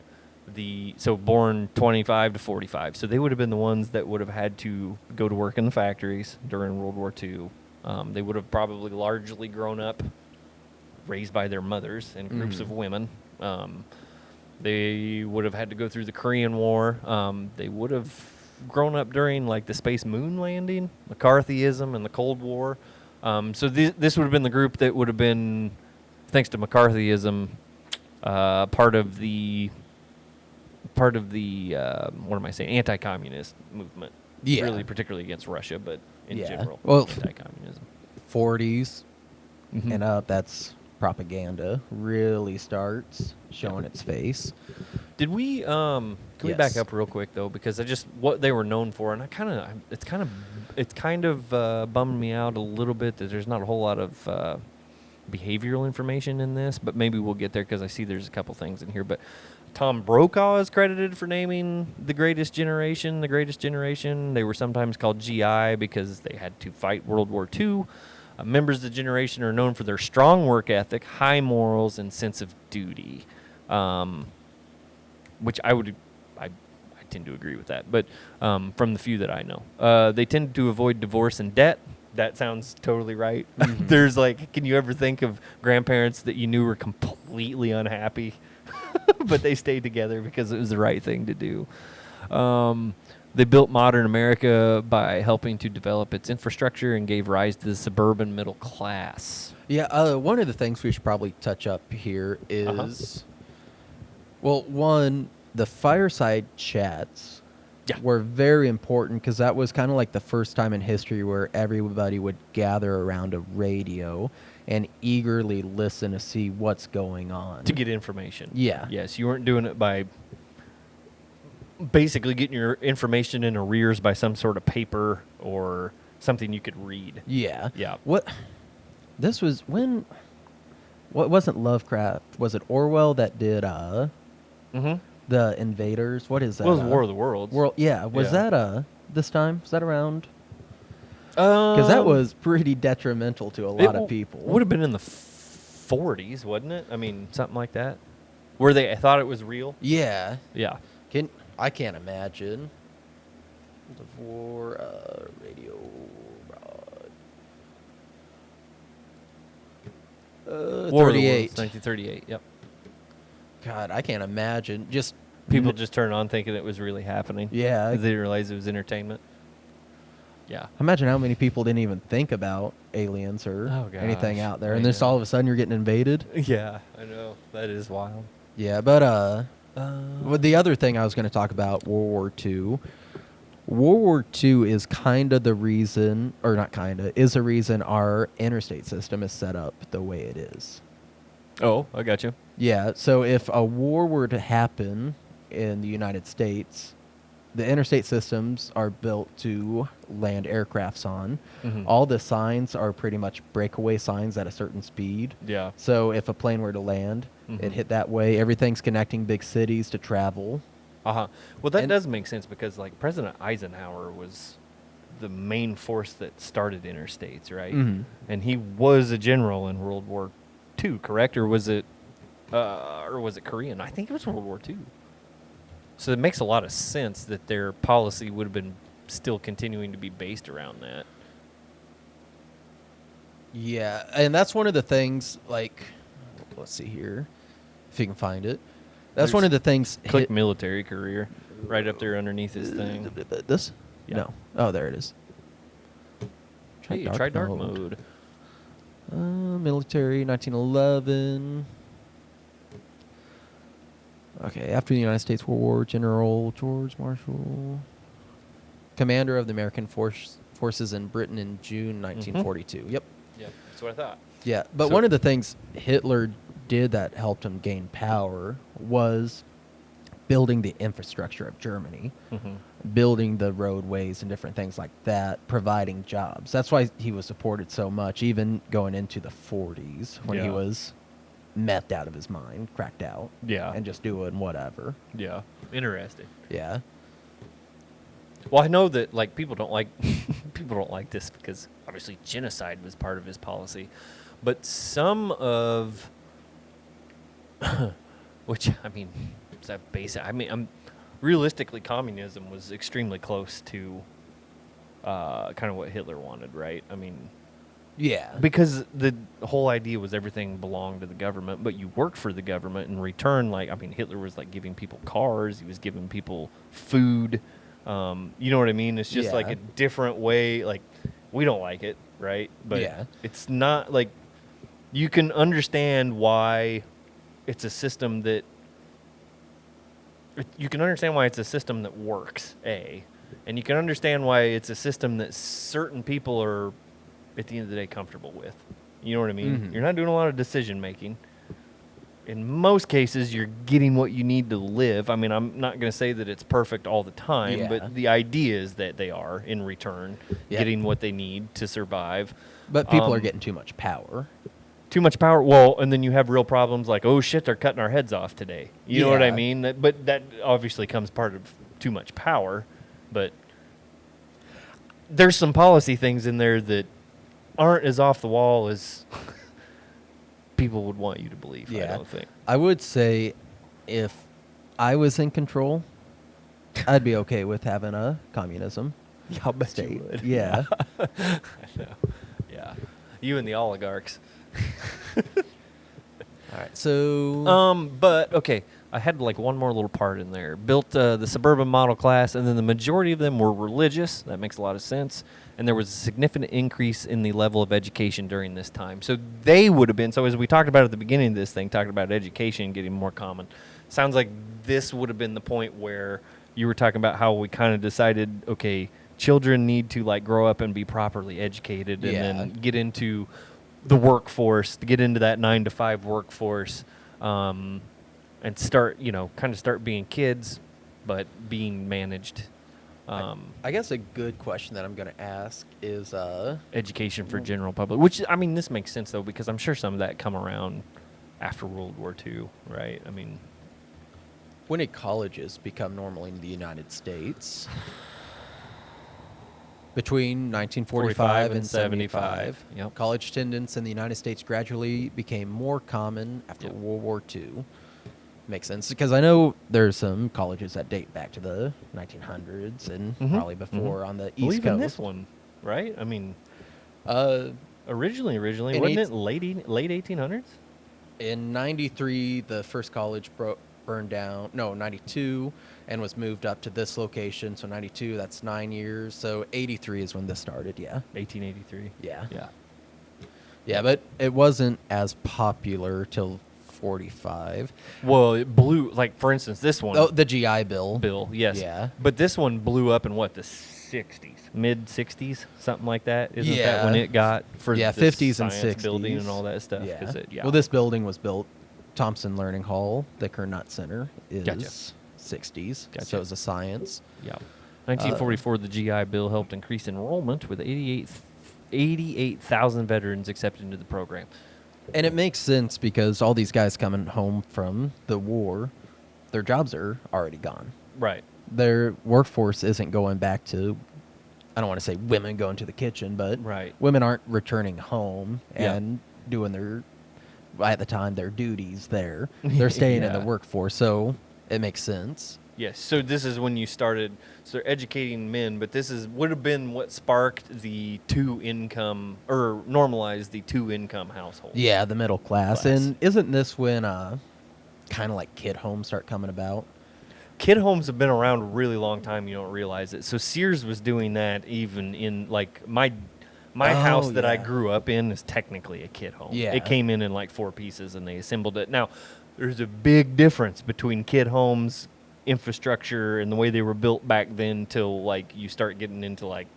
[SPEAKER 2] born 25 to 45. So they would have been the ones that would have had to go to work in the factories during World War II. They would have probably largely grown up raised by their mothers and groups of women. They would have had to go through the Korean War. They would have grown up during like the space moon landing, McCarthyism, and the Cold War. So this would have been the group that would have been, thanks to McCarthyism, part of the what am I saying, anti-communist movement.
[SPEAKER 1] Yeah.
[SPEAKER 2] Really, particularly against Russia, but in general,
[SPEAKER 1] Well,
[SPEAKER 2] anti-communism.
[SPEAKER 1] 40s and up, that's propaganda really starts showing its face.
[SPEAKER 2] Did we can we
[SPEAKER 1] Yes.
[SPEAKER 2] back up real quick though, because what they were known for, and it's kind of bummed me out a little bit that there's not a whole lot of behavioral information in this, but maybe we'll get there because I see there's a couple things in here. But Tom Brokaw is credited for naming the greatest generation. They were sometimes called GI because they had to fight World War II. Members of the generation are known for their strong work ethic, high morals, and sense of duty, which I tend to agree with that. But from the few that I know, they tend to avoid divorce and debt. That sounds totally right.
[SPEAKER 1] Mm-hmm.
[SPEAKER 2] There's can you ever think of grandparents that you knew were completely unhappy, but they stayed together because it was the right thing to do? They built modern America by helping to develop its infrastructure and gave rise to the suburban middle class.
[SPEAKER 1] Yeah, one of the things we should probably touch up here is, well, one, the fireside chats were very important because that was kind of like the first time in history where everybody would gather around a radio and eagerly listen to see what's going on.
[SPEAKER 2] To get information.
[SPEAKER 1] Yeah.
[SPEAKER 2] Yes, you weren't doing it by basically getting your information in arrears by some sort of paper or something you could read.
[SPEAKER 1] Yeah.
[SPEAKER 2] Yeah.
[SPEAKER 1] What wasn't Lovecraft? Was it Orwell that did the Invaders? What is that?
[SPEAKER 2] Well, it was War of the Worlds.
[SPEAKER 1] Was
[SPEAKER 2] Yeah.
[SPEAKER 1] that this time? Was that around? Because that was pretty detrimental to a lot of people.
[SPEAKER 2] Would have been in the 40s, wasn't it? I mean, something like that. Where I thought it was real.
[SPEAKER 1] Yeah.
[SPEAKER 2] Yeah.
[SPEAKER 1] I can't imagine. The war radio.
[SPEAKER 2] War of the
[SPEAKER 1] 38.
[SPEAKER 2] Worlds, 1938. Yep.
[SPEAKER 1] God, I can't imagine. Just
[SPEAKER 2] People just turned on thinking it was really happening.
[SPEAKER 1] Yeah.
[SPEAKER 2] They didn't realize it was entertainment. Yeah.
[SPEAKER 1] Imagine how many people didn't even think about aliens or anything out there, and then all of a sudden you're getting invaded.
[SPEAKER 2] Yeah, I know. That is wild.
[SPEAKER 1] Yeah, but well, the other thing I was going to talk about, World War II. World War II is kind of the reason, or not kind of, is the reason our interstate system is set up the way it is.
[SPEAKER 2] Oh, I got you.
[SPEAKER 1] Yeah, so if a war were to happen in the United States, the interstate systems are built to land aircrafts on.
[SPEAKER 2] Mhm.
[SPEAKER 1] All the signs are pretty much breakaway signs at a certain speed.
[SPEAKER 2] Yeah.
[SPEAKER 1] So if a plane were to land,
[SPEAKER 2] Mhm.
[SPEAKER 1] it hit that way. Everything's connecting big cities to travel.
[SPEAKER 2] Uh-huh. Well, that
[SPEAKER 1] And-
[SPEAKER 2] does make sense because, President Eisenhower was the main force that started interstates, right?
[SPEAKER 1] Mhm.
[SPEAKER 2] And he was a general in World War II, correct? Or was it Korean? I think it was World War II. So it makes a lot of sense that their policy would have been still continuing to be based around that.
[SPEAKER 1] Yeah, and that's one of the things, let's see here, if you can find it. That's one of the things.
[SPEAKER 2] Click military career right up there underneath his thing.
[SPEAKER 1] This?
[SPEAKER 2] Yeah.
[SPEAKER 1] No. Oh, there it is.
[SPEAKER 2] Hey, try dark mode.
[SPEAKER 1] Military, 1911. Okay, after the United States War, General George Marshall, commander of the American forces forces in Britain in June 1942. Yep.
[SPEAKER 2] Yeah, that's what I thought.
[SPEAKER 1] Yeah, but
[SPEAKER 2] So-
[SPEAKER 1] one of the things Hitler did that helped him gain power was building the infrastructure of Germany, building the roadways and different things like that, providing jobs. That's why he was supported so much, even going into the 40s when he
[SPEAKER 2] Yeah.
[SPEAKER 1] was methed out of his mind, cracked out,
[SPEAKER 2] Yeah.
[SPEAKER 1] and just doing whatever.
[SPEAKER 2] Yeah. Interesting.
[SPEAKER 1] Yeah.
[SPEAKER 2] Well, I know that like people don't like people don't like this because obviously genocide was part of his policy, but some of which I mean, is that basic? I mean, realistically, communism was extremely close to kind of what Hitler wanted, right? I mean,
[SPEAKER 1] Yeah.
[SPEAKER 2] because the whole idea was everything belonged to the government, but you worked for the government in return. Like, I mean, Hitler was like giving people cars, he was giving people food. You know what I mean? It's just like
[SPEAKER 1] Yeah.
[SPEAKER 2] a different way. Like, we don't like it, right? But
[SPEAKER 1] Yeah.
[SPEAKER 2] it's not like you can understand why it's a system that you can understand why it's a system that works, and you can understand why it's a system that certain people are at the end of the day comfortable with. You know what I mean?
[SPEAKER 1] Mhm.
[SPEAKER 2] You're not doing a lot of decision making. In most cases, you're getting what you need to live. I mean, I'm not going to say that it's perfect all the time,
[SPEAKER 1] Yeah.
[SPEAKER 2] but the idea is that they are, in return,
[SPEAKER 1] Yeah.
[SPEAKER 2] getting what they need to survive.
[SPEAKER 1] But people are
[SPEAKER 2] Um,
[SPEAKER 1] getting too much power.
[SPEAKER 2] Too much power. Well, and then you have real problems like, oh shit, they're cutting our heads off today. You know what I
[SPEAKER 1] Yeah.
[SPEAKER 2] mean? But that obviously comes part of too much power. But there's some policy things in there that aren't as off the wall as people would want you to believe. I
[SPEAKER 1] Yeah.
[SPEAKER 2] don't think.
[SPEAKER 1] I would say if I was in control, I'd be okay with having a communism
[SPEAKER 2] Yeah, I'll bet
[SPEAKER 1] state.
[SPEAKER 2] you would.
[SPEAKER 1] Yeah.
[SPEAKER 2] I know. Yeah. You and the oligarchs.
[SPEAKER 1] All right. So
[SPEAKER 2] But okay, I had like one more little part in there. Built the suburban model class, and then the majority of them were religious. That makes a lot of sense. And there was a significant increase in the level of education during this time. So they would have been. So as we talked about at the beginning of this thing, talking about education getting more common. Sounds like this would have been the point where you were talking about how we kind of decided, okay, children need to like grow up and be properly educated, and
[SPEAKER 1] Yeah.
[SPEAKER 2] then get into the workforce, to get into that 9-to-5 workforce, and start, kind of start being kids, but being managed.
[SPEAKER 1] I guess a good question that I'm going to ask is
[SPEAKER 2] Education for general public, which, I mean, this makes sense, though, because I'm sure some of that come around after World War II, right? I mean,
[SPEAKER 1] when did colleges become normal in the United States? Between 1945 and 75.
[SPEAKER 2] Yep.
[SPEAKER 1] College attendance in the United States gradually became more common after
[SPEAKER 2] Yep.
[SPEAKER 1] World War II. Makes sense because I know there's some colleges that date back to the 1900s and
[SPEAKER 2] Mhm,
[SPEAKER 1] probably before on the
[SPEAKER 2] well,
[SPEAKER 1] East
[SPEAKER 2] even
[SPEAKER 1] Coast.
[SPEAKER 2] this one, right? I mean,
[SPEAKER 1] Uh,
[SPEAKER 2] originally,
[SPEAKER 1] In
[SPEAKER 2] wasn't
[SPEAKER 1] eight-
[SPEAKER 2] it late 1800s?
[SPEAKER 1] in 93, the first college burned down. No, 92, and was moved up to this location. So 92, that's 9 years. So 83 is when this started. Yeah.
[SPEAKER 2] 1883.
[SPEAKER 1] Yeah.
[SPEAKER 2] Yeah.
[SPEAKER 1] Yeah, but it wasn't as popular till 45.
[SPEAKER 2] Well, it blew, like, for instance, this one.
[SPEAKER 1] Oh, the GI Bill.
[SPEAKER 2] Bill, yes.
[SPEAKER 1] Yeah.
[SPEAKER 2] But this one blew up in what, the 60s? Mid 60s? Something like that? Isn't that when
[SPEAKER 1] Yeah.
[SPEAKER 2] it got for
[SPEAKER 1] Yeah,
[SPEAKER 2] the
[SPEAKER 1] 50s and
[SPEAKER 2] science
[SPEAKER 1] 60s.
[SPEAKER 2] building and all that stuff?
[SPEAKER 1] Yeah.
[SPEAKER 2] 'Cause yeah.
[SPEAKER 1] Well, this building was built. Thompson Learning Hall, the Kernut Center, is
[SPEAKER 2] Gotcha.
[SPEAKER 1] 60s.
[SPEAKER 2] Gotcha.
[SPEAKER 1] So it was a science.
[SPEAKER 2] Yeah. 1944, the GI Bill helped increase enrollment with 88,000 veterans accepted into the program.
[SPEAKER 1] And it makes sense because all these guys coming home from the war, their jobs are already gone.
[SPEAKER 2] Right.
[SPEAKER 1] Their workforce isn't going back to, I don't want to say women going to the kitchen, but
[SPEAKER 2] Right.
[SPEAKER 1] women aren't returning home
[SPEAKER 2] Yeah.
[SPEAKER 1] and doing their, at the time, their duties there. They're staying in the
[SPEAKER 2] Yeah.
[SPEAKER 1] workforce, so it makes sense.
[SPEAKER 2] Yes. So this is when you started. So they're educating men, but this would have been what sparked the two-income or normalized the two-income household.
[SPEAKER 1] Yeah, the middle class. And isn't this when kind of like kid homes start coming about?
[SPEAKER 2] Kid homes have been around a really long time. You don't realize it. So Sears was doing that even in like my
[SPEAKER 1] Oh,
[SPEAKER 2] house that I
[SPEAKER 1] yeah.
[SPEAKER 2] grew up in is technically a kid home.
[SPEAKER 1] Yeah.
[SPEAKER 2] It came in like 4 pieces and they assembled it. Now, there's a big difference between kid homes, infrastructure, and the way they were built back then till like you start getting into like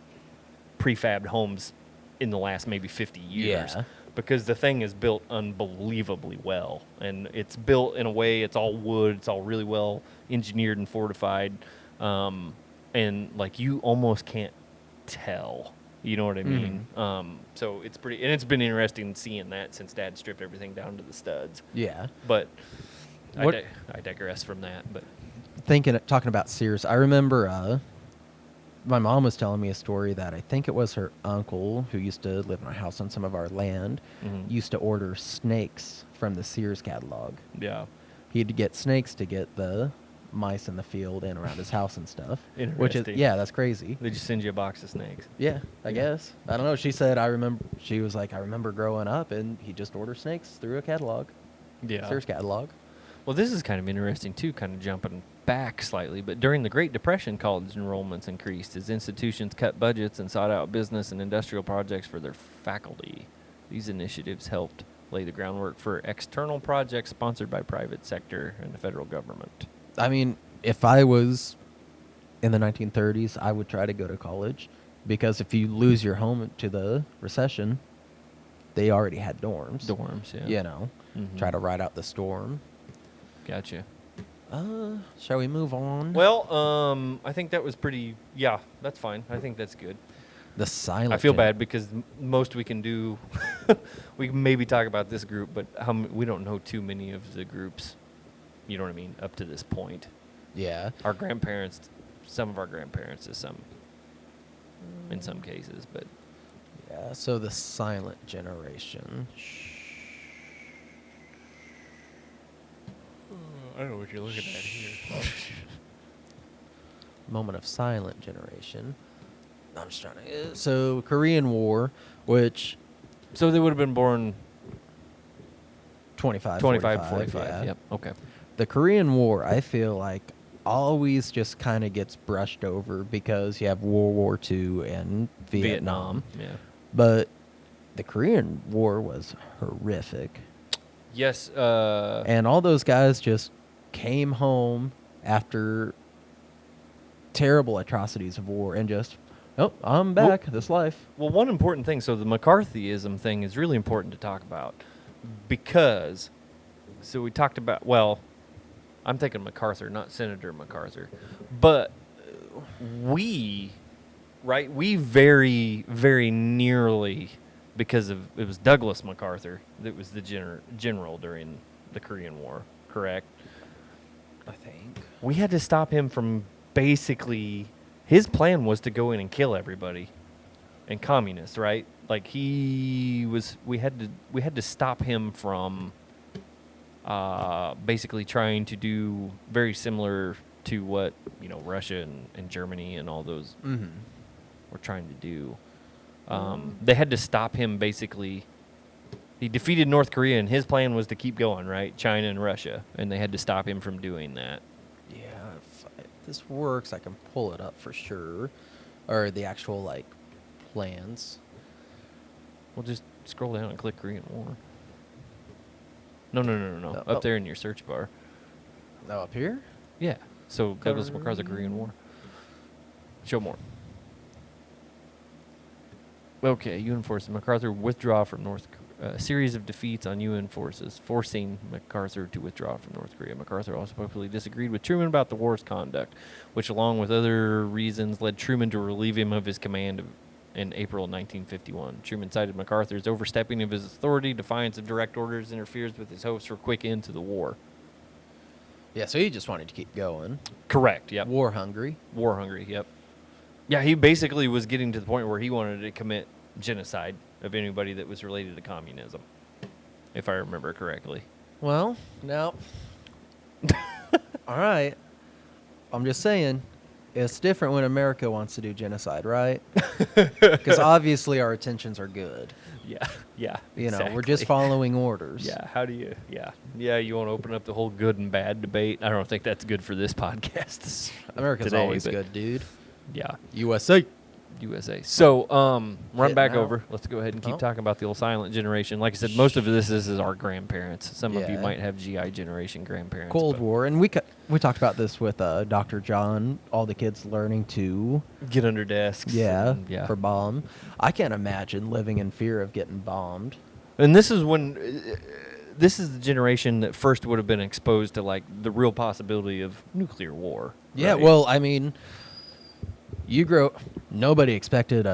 [SPEAKER 2] prefabbed homes in the last maybe 50 years.
[SPEAKER 1] Yeah.
[SPEAKER 2] Because the thing is built unbelievably well, and it's built in a way, it's all wood, it's all really well engineered and fortified, and like you almost can't tell, you know what I mean? So it's pretty, and it's been interesting seeing that since Dad stripped everything down to the studs.
[SPEAKER 1] Yeah.
[SPEAKER 2] But
[SPEAKER 1] What-
[SPEAKER 2] I digress from that. But
[SPEAKER 1] Talking about Sears, I remember my mom was telling me a story that I think it was her uncle who used to live in our house on some of our land used to order snakes from the Sears catalog.
[SPEAKER 2] yeah,
[SPEAKER 1] He'd get snakes to get the mice in the field and around his house and stuff. Which is,
[SPEAKER 2] Interesting.
[SPEAKER 1] yeah, that's crazy.
[SPEAKER 2] they just send you a box of snakes.
[SPEAKER 1] Yeah, I guess. I don't know. She said, she was like, I remember growing up and he just ordered snakes through a catalog.
[SPEAKER 2] Yeah.
[SPEAKER 1] Sears catalog.
[SPEAKER 2] Well, this is kind of interesting, too, kind of jumping back slightly. But during the Great Depression, college enrollments increased as institutions cut budgets and sought out business and industrial projects for their faculty. These initiatives helped lay the groundwork for external projects sponsored by private sector and the federal government.
[SPEAKER 1] I mean, if I was in the 1930s, I would try to go to college because if you lose your home to the recession, they already had dorms.
[SPEAKER 2] Dorms, yeah.
[SPEAKER 1] You know, try to ride out the storm.
[SPEAKER 2] Gotcha.
[SPEAKER 1] Shall we move on?
[SPEAKER 2] Well, I think that was pretty, yeah, that's fine. I think that's good.
[SPEAKER 1] The silent.
[SPEAKER 2] I feel bad because most we can do, we can maybe talk about this group, but we don't know too many of the groups, you know what I mean, up to this point.
[SPEAKER 1] Yeah.
[SPEAKER 2] Our grandparents, some of our grandparents is some, in some cases, but.
[SPEAKER 1] Yeah. So the silent generation.
[SPEAKER 2] I don't know what you're looking at here.
[SPEAKER 1] Moment of silent generation. I'm just trying to. So Korean War, which
[SPEAKER 2] So they would have been born
[SPEAKER 1] 25,
[SPEAKER 2] 45.
[SPEAKER 1] yeah.
[SPEAKER 2] Yep. Okay.
[SPEAKER 1] The Korean War, I feel like, always just kind of gets brushed over because you have World War II and Vietnam.
[SPEAKER 2] Yeah.
[SPEAKER 1] But the Korean War was horrific.
[SPEAKER 2] Yes.
[SPEAKER 1] And all those guys just came home after terrible atrocities of war and just, oh, I'm back. This life.
[SPEAKER 2] Well, one important thing, so the McCarthyism thing is really important to talk about because, so we talked about, well, I'm thinking MacArthur, not Senator MacArthur, but we very, very nearly, because of, it was Douglas MacArthur that was the general during the Korean War, correct?
[SPEAKER 1] I think.
[SPEAKER 2] We had to stop him from basically, his plan was to go in and kill everybody and communists, right? Like we had to stop him from basically trying to do very similar to what, you know, Russia and Germany and all those were trying to do. They had to stop him basically. He defeated North Korea, and his plan was to keep going, right? China and Russia, and they had to stop him from doing that.
[SPEAKER 1] Yeah, if this works, I can pull it up for sure. Or the actual, like, plans.
[SPEAKER 2] Well, just scroll down and click Korean War. No.
[SPEAKER 1] Oh,
[SPEAKER 2] Up there in your search bar.
[SPEAKER 1] Oh, up here?
[SPEAKER 2] Yeah. So Douglas MacArthur Korean War. Show more. Okay, UN forces. MacArthur withdraw from North Korea. A series of defeats on UN forces, forcing MacArthur to withdraw from North Korea. MacArthur also publicly disagreed with Truman about the war's conduct, which, along with other reasons, led Truman to relieve him of his command in April 1951. Truman cited MacArthur's overstepping of his authority, defiance of direct orders, interferes with his hopes for a quick end to the war.
[SPEAKER 1] Yeah, so he just wanted to keep going.
[SPEAKER 2] Correct, yep.
[SPEAKER 1] War hungry.
[SPEAKER 2] War hungry, yep. Yeah, he basically was getting to the point where he wanted to commit genocide of anybody that was related to communism, if I remember correctly.
[SPEAKER 1] Well, no. All right. I'm just saying, it's different when America wants to do genocide, right? Because obviously our intentions are good.
[SPEAKER 2] Yeah.
[SPEAKER 1] You know, we're just following orders.
[SPEAKER 2] Yeah, how do you, yeah, you want to open up the whole good and bad debate? I don't think that's good for this podcast.
[SPEAKER 1] America's
[SPEAKER 2] today,
[SPEAKER 1] always
[SPEAKER 2] but
[SPEAKER 1] good, dude.
[SPEAKER 2] Yeah.
[SPEAKER 1] USA.
[SPEAKER 2] So, run back
[SPEAKER 1] out.
[SPEAKER 2] over. Let's go ahead and keep talking about the old silent generation. Like I said, most of this is our grandparents. Some of you
[SPEAKER 1] Yeah.
[SPEAKER 2] might have GI generation grandparents.
[SPEAKER 1] Cold
[SPEAKER 2] but-
[SPEAKER 1] War, and we we talked about this with Dr. John, all the kids learning to,
[SPEAKER 2] Get under desks. and-
[SPEAKER 1] for bomb. I can't imagine living in fear of getting bombed.
[SPEAKER 2] And this is when this is the generation that first would have been exposed to like the real possibility of nuclear war.
[SPEAKER 1] Yeah,
[SPEAKER 2] right?
[SPEAKER 1] well, I mean, nobody expected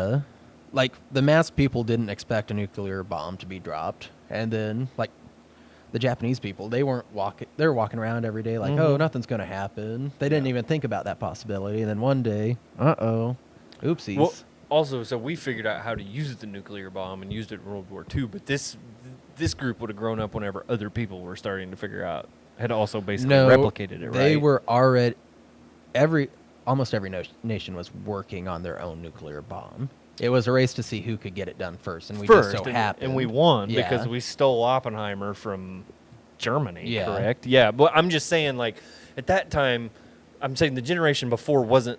[SPEAKER 1] like the mass people didn't expect a nuclear bomb to be dropped. And then like the Japanese people, they were walking around every day like, oh, nothing's going to happen. They didn't even think about that possibility. And then one day, oopsies.
[SPEAKER 2] Well, also, so we figured out how to use the nuclear bomb and used it in World War II. But this group would have grown up whenever other people were starting to figure out, had also basically replicated it. Right?
[SPEAKER 1] They were already almost every nation was working on their own nuclear bomb. It was a race to see who could get it done first, and we just so happened.
[SPEAKER 2] And we won
[SPEAKER 1] Yeah.
[SPEAKER 2] because we stole Oppenheimer from Germany,
[SPEAKER 1] Yeah.
[SPEAKER 2] correct? Yeah, but I'm just saying, like, at that time, I'm saying the generation before wasn't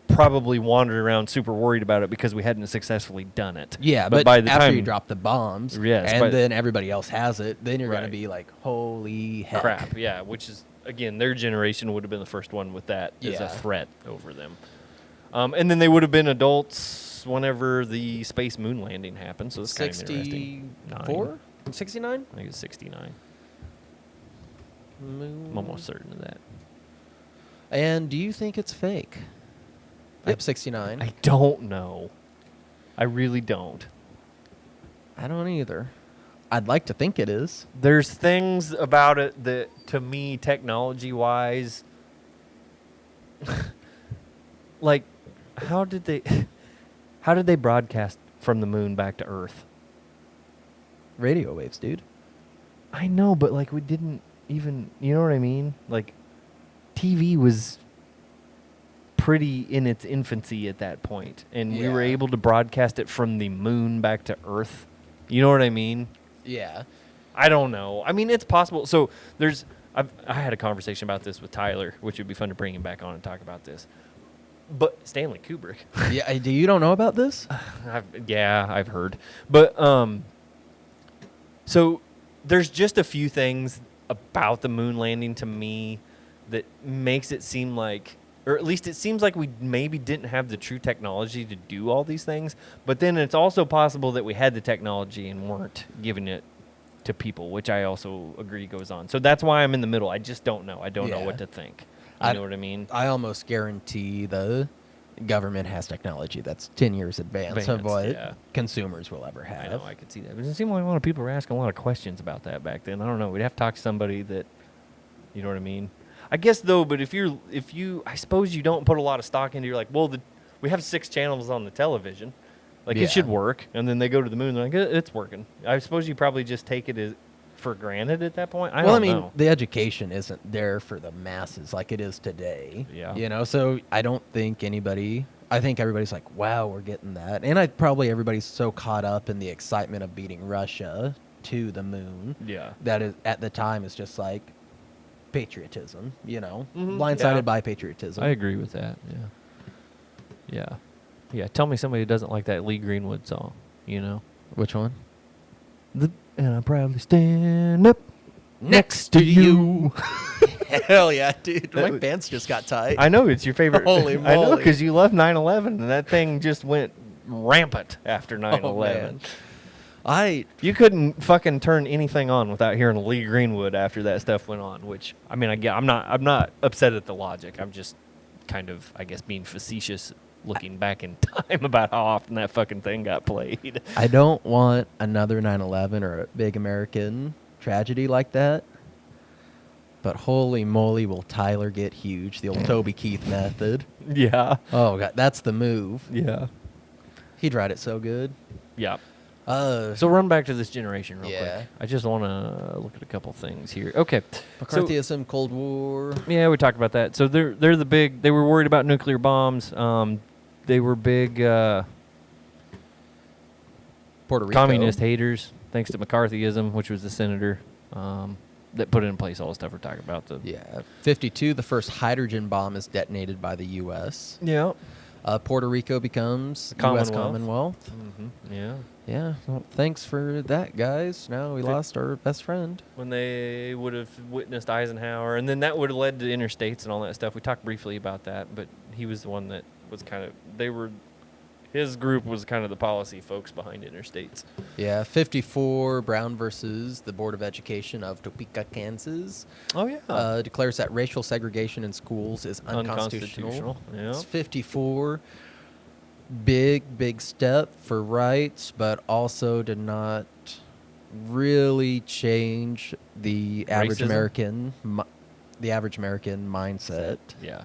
[SPEAKER 2] probably wandering around super worried about it because we hadn't successfully done it.
[SPEAKER 1] Yeah, but
[SPEAKER 2] by the
[SPEAKER 1] after
[SPEAKER 2] time
[SPEAKER 1] you drop the bombs,
[SPEAKER 2] Yes,
[SPEAKER 1] and
[SPEAKER 2] but-
[SPEAKER 1] then everybody else has it, then you're going to
[SPEAKER 2] Right.
[SPEAKER 1] be like, holy heck.
[SPEAKER 2] crap, yeah, which is, again, their generation would have been the first one with that as a
[SPEAKER 1] Yeah.
[SPEAKER 2] threat over them. And then they would have been adults whenever the space moon landing happened, so it's kind of interesting.
[SPEAKER 1] 64? 69?
[SPEAKER 2] I think it's 69. I'm almost certain of that.
[SPEAKER 1] And do you think it's fake? Yep, 69.
[SPEAKER 2] I don't know. I really don't.
[SPEAKER 1] I don't either. I'd like to think it is.
[SPEAKER 2] There's things about it that, to me, technology-wise, like, how did they broadcast from the moon back to Earth?
[SPEAKER 1] Radio waves, dude.
[SPEAKER 2] I know, but like we didn't even, you know what I mean? Like, TV was pretty in its infancy at that point, and we were
[SPEAKER 1] Yeah.
[SPEAKER 2] able to broadcast it from the moon back to Earth. You know what I mean?
[SPEAKER 1] Yeah.
[SPEAKER 2] I don't know. I mean, it's possible. So I had a conversation about this with Tyler, which would be fun to bring him back on and talk about this. But Stanley Kubrick.
[SPEAKER 1] Yeah, do you don't know about this?
[SPEAKER 2] I've heard. But so there's just a few things about the moon landing to me that makes it seem like, or at least it seems like we maybe didn't have the true technology to do all these things. But then it's also possible that we had the technology and weren't giving it to people, which I also agree goes on. So that's why I'm in the middle. I just don't know. I don't know
[SPEAKER 1] Yeah.
[SPEAKER 2] what to think. You know what I mean?
[SPEAKER 1] I almost guarantee the government has technology that's 10 years advance of
[SPEAKER 2] Advanced,
[SPEAKER 1] what
[SPEAKER 2] yeah.
[SPEAKER 1] consumers will ever have.
[SPEAKER 2] I know, I could see that. But it seemed like a lot of people were asking a lot of questions about that back then. I don't know. We'd have to talk to somebody that, you know what I mean? I guess, though, but if you, I suppose you don't put a lot of stock into, you're like, well, we have 6 channels on the television. Like,
[SPEAKER 1] Yeah.
[SPEAKER 2] it should work. And then they go to the moon, they're like, it's working. I suppose you probably just take it for granted at that point. I don't know.
[SPEAKER 1] The education isn't there for the masses like it is today.
[SPEAKER 2] Yeah.
[SPEAKER 1] You know, so I don't think I think everybody's like, wow, we're getting that. And everybody's so caught up in the excitement of beating Russia to the moon.
[SPEAKER 2] Yeah.
[SPEAKER 1] That is, at the time, is just like patriotism, you know,
[SPEAKER 2] Mhm,
[SPEAKER 1] blindsided
[SPEAKER 2] yeah.
[SPEAKER 1] by patriotism.
[SPEAKER 2] I agree with that. Yeah. Yeah. Tell me somebody who doesn't like that Lee Greenwood song, you know?
[SPEAKER 1] Which one?
[SPEAKER 2] And I proudly stand up
[SPEAKER 1] Next to you. Hell yeah, dude. My
[SPEAKER 2] That-
[SPEAKER 1] pants just got tight.
[SPEAKER 2] I know it's your favorite.
[SPEAKER 1] Holy
[SPEAKER 2] I know
[SPEAKER 1] moly.
[SPEAKER 2] because you love 9/11, and that thing just went rampant after 9/11.
[SPEAKER 1] Oh, man.
[SPEAKER 2] You couldn't fucking turn anything on without hearing Lee Greenwood after that stuff went on. Which I mean, I'm not upset at the logic. I'm just kind of, I guess, being facetious, looking back in time about how often that fucking thing got played.
[SPEAKER 1] I don't want another 9/11 or a big American tragedy like that. But holy moly, will Tyler get huge? The old Toby Keith method.
[SPEAKER 2] Yeah.
[SPEAKER 1] Oh, God, that's the move.
[SPEAKER 2] Yeah.
[SPEAKER 1] He'd ride it so good.
[SPEAKER 2] Yeah. So run back to this generation real
[SPEAKER 1] Yeah.
[SPEAKER 2] quick. I just want to look at a couple things here. Okay. So,
[SPEAKER 1] McCarthyism, Cold War.
[SPEAKER 2] yeah, we talked about that. So they're the big. They were worried about nuclear bombs. They were big
[SPEAKER 1] Puerto Rico.
[SPEAKER 2] communist haters, thanks to McCarthyism, which was the senator that put in place all the stuff we're talking about.
[SPEAKER 1] Yeah. 52, the first hydrogen bomb is detonated by the U.S.
[SPEAKER 2] Yeah.
[SPEAKER 1] Puerto Rico becomes U.S.
[SPEAKER 2] Commonwealth.
[SPEAKER 1] Commonwealth.
[SPEAKER 2] Yeah.
[SPEAKER 1] Yeah, well, thanks for that, guys. Now we lost our best friend.
[SPEAKER 2] When they would have witnessed Eisenhower, and then that would have led to interstates and all that stuff. We talked briefly about that, but he was the one that was his group was kind of the policy folks behind interstates.
[SPEAKER 1] Yeah, 54, Brown versus the Board of Education of Topeka, Kansas.
[SPEAKER 2] Oh, yeah.
[SPEAKER 1] Declares that racial segregation in schools is unconstitutional.
[SPEAKER 2] Yeah.
[SPEAKER 1] It's 54. Big step for rights, but also did not really change the average
[SPEAKER 2] Racism?
[SPEAKER 1] American mindset.
[SPEAKER 2] Yeah.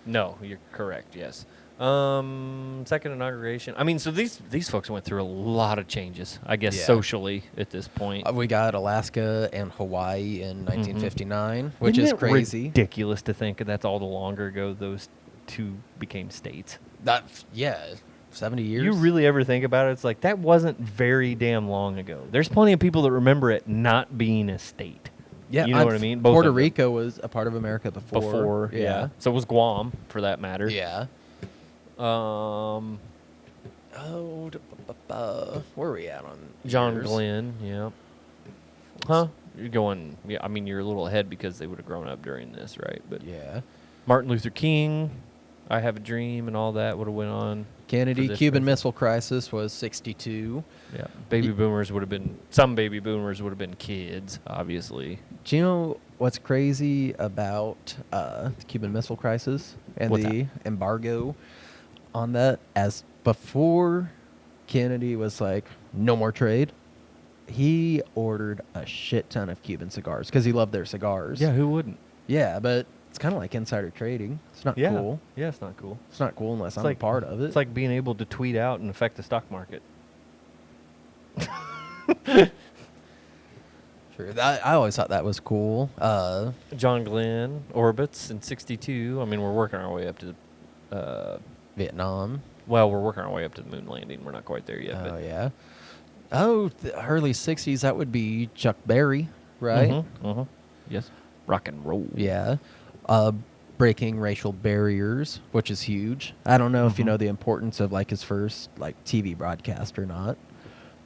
[SPEAKER 2] No, you're correct. Yes. Second inauguration. I mean, so these folks went through a lot of changes, I guess,
[SPEAKER 1] Yeah.
[SPEAKER 2] socially at this point.
[SPEAKER 1] We got Alaska and Hawaii in 1959, which
[SPEAKER 2] Isn't
[SPEAKER 1] is
[SPEAKER 2] it
[SPEAKER 1] crazy.
[SPEAKER 2] ridiculous to think that's all the longer ago those two became states.
[SPEAKER 1] Yeah, 70 years.
[SPEAKER 2] You really ever think about it? It's like that wasn't very damn long ago. There's plenty of people that remember it not being a state.
[SPEAKER 1] Yeah,
[SPEAKER 2] you know what I mean. Both
[SPEAKER 1] Puerto
[SPEAKER 2] of them.
[SPEAKER 1] Rico was a part of America before.
[SPEAKER 2] Before, yeah. So was Guam, for that matter.
[SPEAKER 1] Yeah.
[SPEAKER 2] Um,
[SPEAKER 1] Where are we at on
[SPEAKER 2] John
[SPEAKER 1] years?
[SPEAKER 2] Glenn, yeah. Huh? You're going. Yeah, I mean, you're a little ahead because they would have grown up during this, right? But
[SPEAKER 1] Yeah.
[SPEAKER 2] Martin Luther King, I Have a Dream, and all that would have went on.
[SPEAKER 1] Kennedy,
[SPEAKER 2] for this
[SPEAKER 1] Cuban
[SPEAKER 2] president.
[SPEAKER 1] Missile Crisis was 62.
[SPEAKER 2] Yeah, baby boomers would have been. Some baby boomers would have been kids, obviously.
[SPEAKER 1] Do you know what's crazy about the Cuban Missile Crisis and
[SPEAKER 2] What's
[SPEAKER 1] the embargo on that? As before Kennedy was like, no more trade, he ordered a shit ton of Cuban cigars because he loved their cigars.
[SPEAKER 2] Yeah, who wouldn't?
[SPEAKER 1] Yeah, but it's kind of like insider trading. It's not
[SPEAKER 2] Yeah,
[SPEAKER 1] cool.
[SPEAKER 2] yeah, it's not cool.
[SPEAKER 1] It's not cool unless
[SPEAKER 2] It's
[SPEAKER 1] I'm
[SPEAKER 2] like
[SPEAKER 1] a part of it.
[SPEAKER 2] It's like being able to tweet out and affect the stock market.
[SPEAKER 1] Sure. I always thought that was cool.
[SPEAKER 2] John Glenn orbits in '62. I mean, we're working our way up to.
[SPEAKER 1] Vietnam.
[SPEAKER 2] Well, we're working our way up to the moon landing. We're not quite there yet.
[SPEAKER 1] Oh,
[SPEAKER 2] but
[SPEAKER 1] yeah. Oh, the early 60s, that would be Chuck Berry, right?
[SPEAKER 2] Yes. Rock and roll.
[SPEAKER 1] Yeah. Breaking racial barriers, which is huge. I don't know if you know the importance of like his first like TV broadcast or not.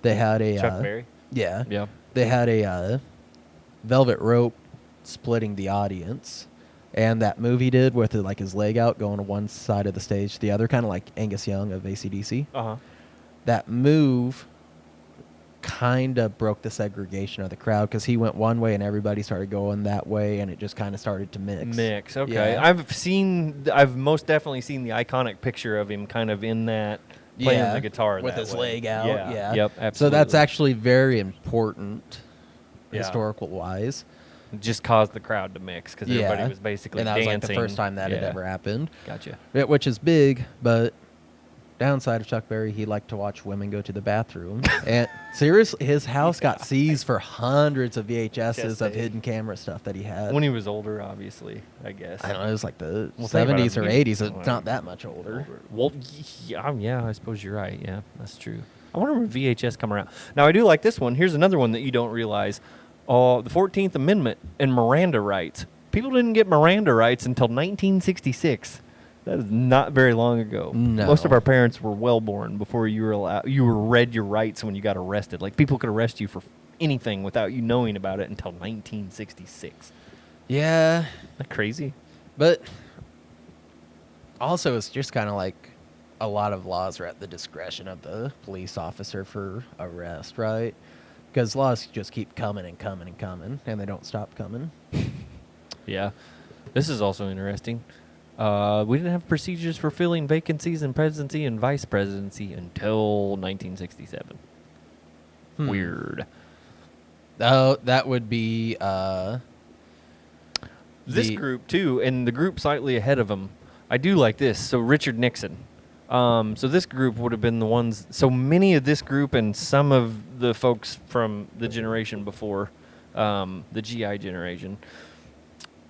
[SPEAKER 1] They had a
[SPEAKER 2] Chuck Berry.
[SPEAKER 1] Yeah.
[SPEAKER 2] Yeah.
[SPEAKER 1] They had a velvet rope splitting the audience, and that movie did with like his leg out going to one side of the stage to the other, kind of like Angus Young of AC/DC. That move kind of broke the segregation of the crowd because he went one way and everybody started going that way, and it just kind of started to mix.
[SPEAKER 2] Okay.
[SPEAKER 1] Yeah.
[SPEAKER 2] I've most definitely seen the iconic picture of him kind of in that playing the guitar
[SPEAKER 1] with
[SPEAKER 2] that
[SPEAKER 1] his
[SPEAKER 2] way.
[SPEAKER 1] leg out. Yeah.
[SPEAKER 2] Yep. Absolutely.
[SPEAKER 1] So that's actually very important,
[SPEAKER 2] Yeah.
[SPEAKER 1] historical wise.
[SPEAKER 2] just caused the crowd to mix because everybody was basically
[SPEAKER 1] and that
[SPEAKER 2] dancing.
[SPEAKER 1] was like the first time that had ever happened.
[SPEAKER 2] Gotcha.
[SPEAKER 1] Which is big, but downside of Chuck Berry, he liked to watch women go to the bathroom. And seriously, his house got seized for hundreds of VHSs of hidden camera stuff that he had.
[SPEAKER 2] When he was older, obviously, I guess.
[SPEAKER 1] I don't know, it was like the
[SPEAKER 2] Well, think about
[SPEAKER 1] 70s
[SPEAKER 2] it.
[SPEAKER 1] or
[SPEAKER 2] He-
[SPEAKER 1] 80s. It's not that much older.
[SPEAKER 2] Well, yeah, I suppose you're right. Yeah, that's true. I wonder when VHS come around. Now, I do like this one. Here's another one that you don't realize. The 14th Amendment and Miranda rights. People didn't get Miranda rights until 1966. That is not very long ago.
[SPEAKER 1] No.
[SPEAKER 2] Most of our parents were well born before you were read your rights when you got arrested. Like, people could arrest you for anything without you knowing about it until 1966.
[SPEAKER 1] Yeah,
[SPEAKER 2] Isn't that crazy?
[SPEAKER 1] but also it's just kind of like a lot of laws are at the discretion of the police officer for arrest, right? Because laws just keep coming and coming and coming, and they don't stop coming.
[SPEAKER 2] Yeah. This is also interesting. We didn't have procedures for filling vacancies in presidency and vice presidency until 1967. Weird.
[SPEAKER 1] Oh, that would be
[SPEAKER 2] This
[SPEAKER 1] the-
[SPEAKER 2] group, too, and the group slightly ahead of them. I do like this. So Richard Nixon. So this group would have been the ones. So many of this group and some of the folks from the generation before, the GI generation,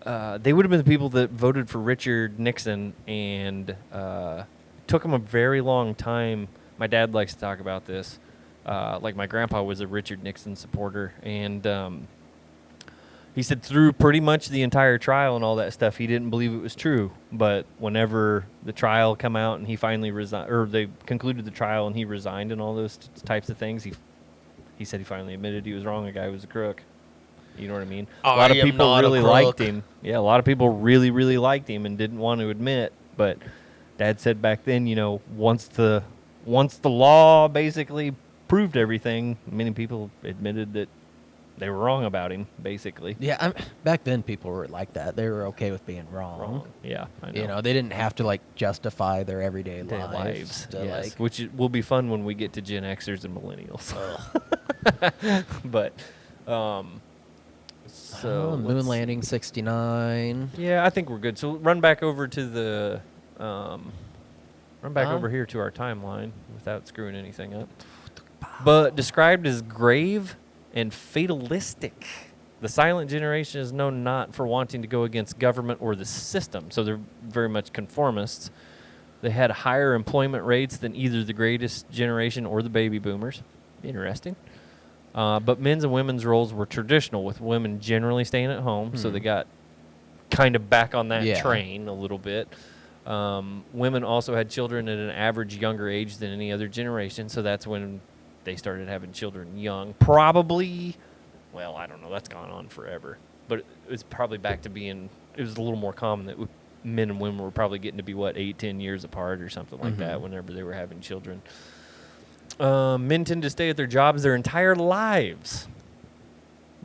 [SPEAKER 2] they would have been the people that voted for Richard Nixon, and took them a very long time. My dad likes to talk about this. Like, my grandpa was a Richard Nixon supporter, and He said through pretty much the entire trial and all that stuff, he didn't believe it was true. But whenever the trial come out and he finally resigned, or they concluded the trial and he resigned and all those types of things, he said he finally admitted he was wrong. The guy was a crook. You know what I mean? A lot of
[SPEAKER 1] I am
[SPEAKER 2] people
[SPEAKER 1] not a
[SPEAKER 2] really liked
[SPEAKER 1] crook.
[SPEAKER 2] him. Yeah, a lot of people really, really liked him and didn't want to admit. But Dad said back then, once the law basically proved everything, many people admitted that they were wrong about him, basically.
[SPEAKER 1] Yeah, back then people were like that. They were okay with being wrong.
[SPEAKER 2] Yeah, I know.
[SPEAKER 1] They didn't have to like justify their everyday
[SPEAKER 2] Their
[SPEAKER 1] lives. To,
[SPEAKER 2] yes,
[SPEAKER 1] like,
[SPEAKER 2] which will be fun when we get to Gen Xers and millennials. But, so
[SPEAKER 1] moon
[SPEAKER 2] let's-
[SPEAKER 1] landing 69.
[SPEAKER 2] Yeah, I think we're good. So run back over to the, over here to our timeline without screwing anything up. But described as grave and fatalistic. The silent generation is known not for wanting to go against government or the system, so they're very much conformists. They had higher employment rates than either the greatest generation or the baby boomers. Interesting. But men's and women's roles were traditional, with women generally staying at home, so they got kind of back on that train a little bit. Women also had children at an average younger age than any other generation, so that's when they started having children young. Probably, well, I don't know, that's gone on forever. But it's probably back to being, it was a little more common that men and women were probably getting to be, 8-10 years apart or something like that whenever they were having children. Men tend to stay at their jobs their entire lives.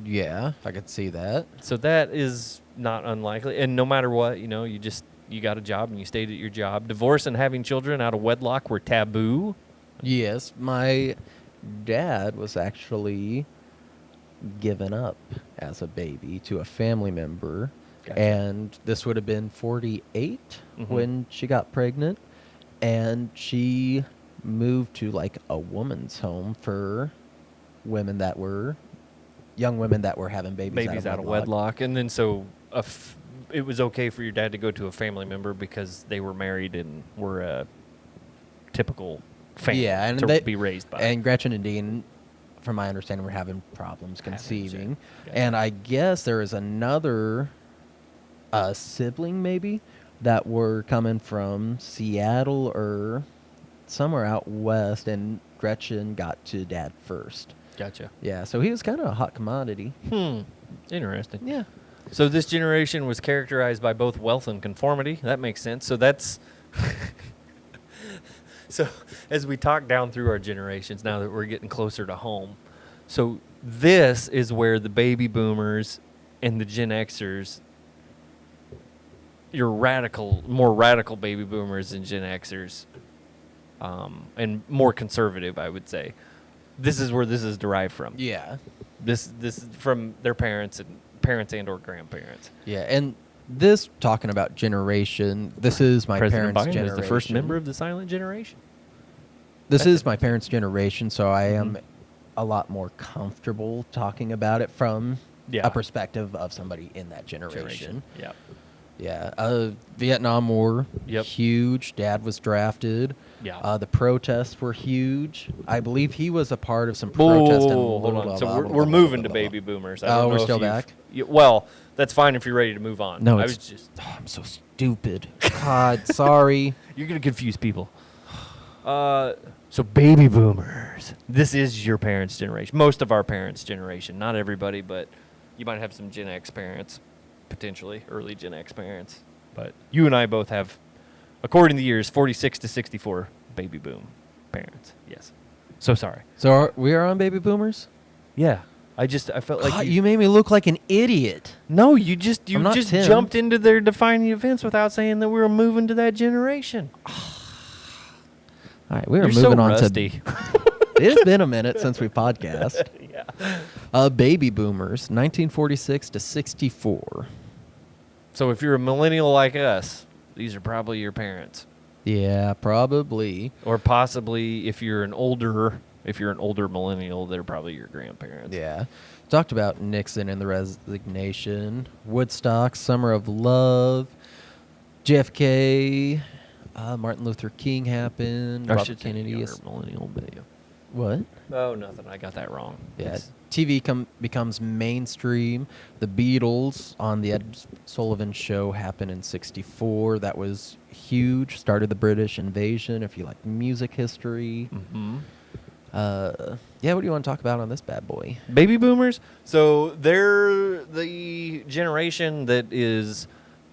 [SPEAKER 1] Yeah, I could see that.
[SPEAKER 2] So that is not unlikely. And no matter what, you got a job and you stayed at your job. Divorce and having children out of wedlock were taboo.
[SPEAKER 1] Yes, my dad was actually given up as a baby to a family member.
[SPEAKER 2] Gotcha.
[SPEAKER 1] And this would have been 48 when she got pregnant. And she moved to like a woman's home for women that were young women that were having babies
[SPEAKER 2] out of wedlock. And then so it was okay for your dad to go to a family member because they were married and were a typical family to be raised by.
[SPEAKER 1] And Gretchen and Dean, from my understanding, were having problems conceiving.
[SPEAKER 2] Gotcha.
[SPEAKER 1] And I guess there is another sibling maybe that were coming from Seattle or somewhere out west, and Gretchen got to Dad first.
[SPEAKER 2] Gotcha.
[SPEAKER 1] Yeah, so he was kind of a hot commodity.
[SPEAKER 2] Interesting.
[SPEAKER 1] Yeah.
[SPEAKER 2] So this generation was characterized by both wealth and conformity. That makes sense. So that's so as we talk down through our generations, now that we're getting closer to home, so this is where the baby boomers and the Gen Xers, your more radical baby boomers and Gen Xers, and more conservative, I would say. This is where this is derived from.
[SPEAKER 1] Yeah.
[SPEAKER 2] This is from their parents and or grandparents.
[SPEAKER 1] Yeah, and this, talking about generation, this is my
[SPEAKER 2] President
[SPEAKER 1] parents'
[SPEAKER 2] Biden
[SPEAKER 1] generation.
[SPEAKER 2] is the first member of the silent generation.
[SPEAKER 1] This is my parents' generation, so I am a lot more comfortable talking about it from a perspective of somebody in that generation.
[SPEAKER 2] Yeah.
[SPEAKER 1] Yeah. Vietnam War, huge. Dad was drafted.
[SPEAKER 2] Yeah.
[SPEAKER 1] The protests were huge. I believe he was a part of some protests.
[SPEAKER 2] Hold on. So we're moving to baby boomers. I don't
[SPEAKER 1] we're
[SPEAKER 2] know
[SPEAKER 1] still
[SPEAKER 2] if
[SPEAKER 1] back?
[SPEAKER 2] Well, that's fine if you're ready to move on.
[SPEAKER 1] No,
[SPEAKER 2] I
[SPEAKER 1] it's
[SPEAKER 2] was just.
[SPEAKER 1] Oh, I'm so stupid. God, sorry.
[SPEAKER 2] You're going to confuse people. So baby boomers. This is your parents' generation. Most of our parents' generation. Not everybody, but you might have some Gen X parents, potentially, early Gen X parents. But you and I both have, according to the years, 46 to 64 baby boom parents. Yes. So sorry.
[SPEAKER 1] So we are on baby boomers?
[SPEAKER 2] Yeah. I felt
[SPEAKER 1] God,
[SPEAKER 2] like
[SPEAKER 1] you made me look like an idiot.
[SPEAKER 2] No, you just
[SPEAKER 1] I'm not Tim.
[SPEAKER 2] jumped into their defining events without saying that we were moving to that generation.
[SPEAKER 1] All right, we are
[SPEAKER 2] You're
[SPEAKER 1] moving
[SPEAKER 2] so
[SPEAKER 1] on
[SPEAKER 2] rusty.
[SPEAKER 1] to. It's been a minute since we podcast.
[SPEAKER 2] Yeah.
[SPEAKER 1] Baby boomers, 1946 to 64.
[SPEAKER 2] So if you're a millennial like us, these are probably your parents,
[SPEAKER 1] Yeah, probably.
[SPEAKER 2] or possibly if you're an older millennial, they're probably your grandparents.
[SPEAKER 1] Yeah. Talked about Nixon and the resignation, Woodstock, Summer of Love, JFK, Martin Luther King happened,
[SPEAKER 2] I
[SPEAKER 1] Robert
[SPEAKER 2] should say
[SPEAKER 1] Kennedy.
[SPEAKER 2] younger millennial, but yeah.
[SPEAKER 1] What?
[SPEAKER 2] Oh, nothing. I got that wrong.
[SPEAKER 1] Yeah,
[SPEAKER 2] It's-
[SPEAKER 1] TV becomes mainstream. The Beatles on the Ed Sullivan Show happened in '64. That was huge. Started the British invasion. If you like music history, yeah. What do you want to talk about on this bad boy?
[SPEAKER 2] Baby boomers. So they're the generation that is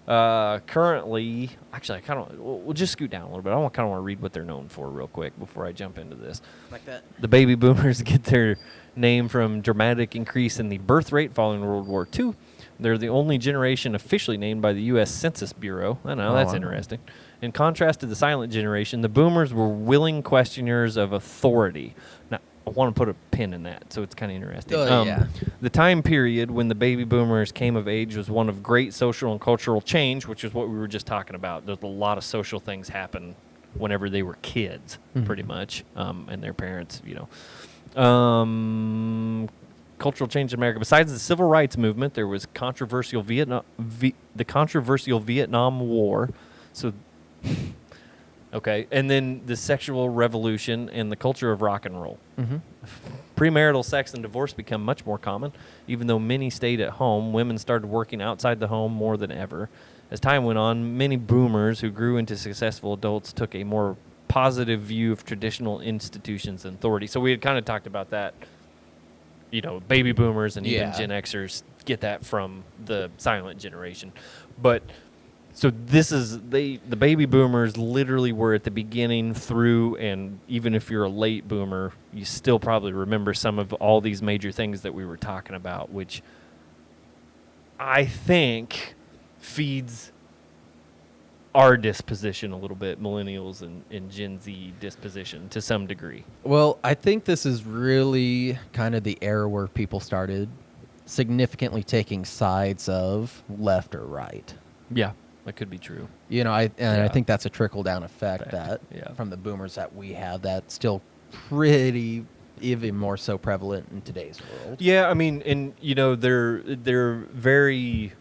[SPEAKER 2] currently. Actually, I kind of we'll just scoot down a little bit. I kind of want to read what they're known for real quick before I jump into this.
[SPEAKER 1] Like that.
[SPEAKER 2] The baby boomers get their name from dramatic increase in the birth rate following World War II. They're the only generation officially named by the U.S. Census Bureau. I know, that's
[SPEAKER 1] wow.
[SPEAKER 2] interesting. In contrast to the silent generation, the boomers were willing questioners of authority. Now, I want to put a pin in that, so it's kind of interesting.
[SPEAKER 1] Yeah.
[SPEAKER 2] The time period when the baby boomers came of age was one of great social and cultural change, which is what we were just talking about. There's a lot of social things happen whenever they were kids, pretty much, and their parents, cultural change in America. Besides the civil rights movement, there was the controversial Vietnam War. So, okay, and then the sexual revolution and the culture of rock and roll. Premarital sex and divorce become much more common. Even though many stayed at home, women started working outside the home more than ever. As time went on, many boomers who grew into successful adults took a more positive view of traditional institutions and authority. So we had kind of talked about that. Baby boomers and even
[SPEAKER 1] Yeah.
[SPEAKER 2] Gen Xers get that from the silent generation. But so this is the baby boomers literally were at the beginning through, and even if you're a late boomer, you still probably remember some of all these major things that we were talking about, which I think feeds our disposition a little bit, millennials and Gen Z disposition to some degree.
[SPEAKER 1] Well, I think this is really kind of the era where people started significantly taking sides of left or right.
[SPEAKER 2] Yeah, that could be true.
[SPEAKER 1] I
[SPEAKER 2] Yeah.
[SPEAKER 1] think that's a trickle down effect
[SPEAKER 2] Fact,
[SPEAKER 1] that
[SPEAKER 2] yeah.
[SPEAKER 1] from the boomers that we have that's still pretty even more so prevalent in today's world.
[SPEAKER 2] Yeah, I mean, and they're very.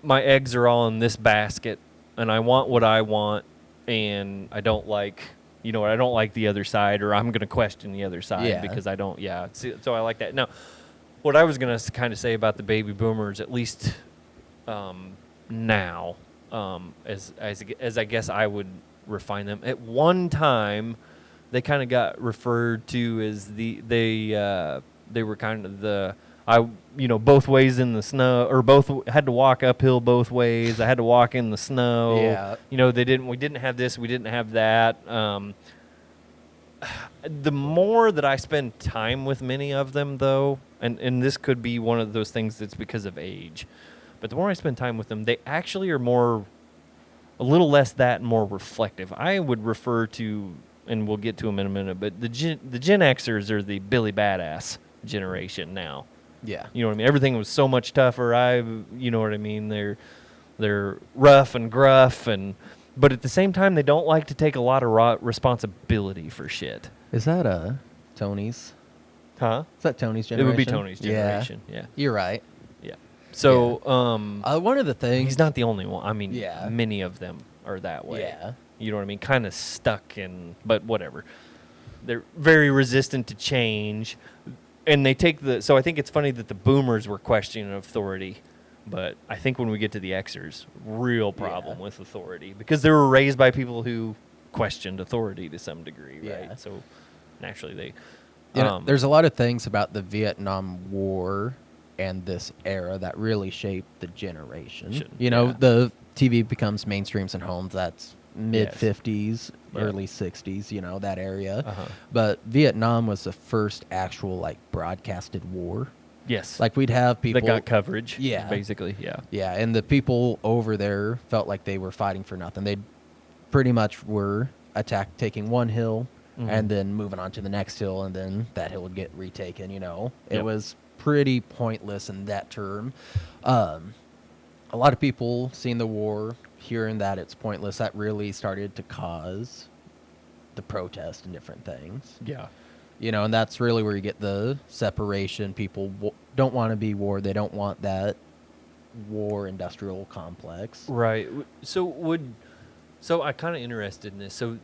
[SPEAKER 2] My eggs are all in this basket, and I want what I want, and I don't like. I don't like the other side, or I'm going to question the other side
[SPEAKER 1] Yeah.
[SPEAKER 2] because I don't. Yeah, so I like that. Now, what I was going to kind of say about the baby boomers, at least now, as I guess I would refine them. At one time, they kind of got referred to as they were kind of both ways in the snow, or both had to walk uphill both ways. I had to walk in the snow.
[SPEAKER 1] Yeah.
[SPEAKER 2] We didn't have this, we didn't have that. The more that I spend time with many of them, though, and this could be one of those things that's because of age, but the more I spend time with them, they actually are a little less that and more reflective. I would refer to, and we'll get to them in a minute, but the Gen Xers are the Billy Badass generation now.
[SPEAKER 1] Yeah.
[SPEAKER 2] You know what I mean? Everything was so much tougher. You know what I mean? They're rough and gruff, but at the same time, they don't like to take a lot of responsibility for shit.
[SPEAKER 1] Is that Tony's?
[SPEAKER 2] Huh?
[SPEAKER 1] Is that Tony's
[SPEAKER 2] It
[SPEAKER 1] generation?
[SPEAKER 2] would be Tony's generation. Yeah.
[SPEAKER 1] You're right.
[SPEAKER 2] Yeah. So,
[SPEAKER 1] One of the things
[SPEAKER 2] he's not the only one. I mean,
[SPEAKER 1] Yeah.
[SPEAKER 2] many of them are that way.
[SPEAKER 1] Yeah.
[SPEAKER 2] You know what I mean? Kind of stuck but whatever. They're very resistant to change. And they take so I think it's funny that the boomers were questioning authority, but I think when we get to the Xers, real problem with authority, because they were raised by people who questioned authority to some degree, right?
[SPEAKER 1] Yeah.
[SPEAKER 2] So naturally they,
[SPEAKER 1] there's a lot of things about the Vietnam War and this era that really shaped the generation.
[SPEAKER 2] Yeah.
[SPEAKER 1] The TV becomes mainstreams in homes. That's mid
[SPEAKER 2] Yes.
[SPEAKER 1] 50s,
[SPEAKER 2] Yeah.
[SPEAKER 1] early 60s, that area.
[SPEAKER 2] Uh-huh.
[SPEAKER 1] But Vietnam was the first actual broadcasted war.
[SPEAKER 2] yes,
[SPEAKER 1] We'd have people
[SPEAKER 2] that got coverage.
[SPEAKER 1] Yeah.
[SPEAKER 2] Basically, yeah.
[SPEAKER 1] Yeah, and the people over there felt like they were fighting for nothing. They pretty much were taking one hill and then moving on to the next hill, and then that hill would get retaken. It
[SPEAKER 2] Yep.
[SPEAKER 1] was pretty pointless in that term. A lot of people seeing the war, hearing that it's pointless, that really started to cause the protest and different things.
[SPEAKER 2] Yeah.
[SPEAKER 1] And that's really where you get the separation. People don't want to be war. They don't want that war industrial complex.
[SPEAKER 2] Right. So I'm kind of interested in this. So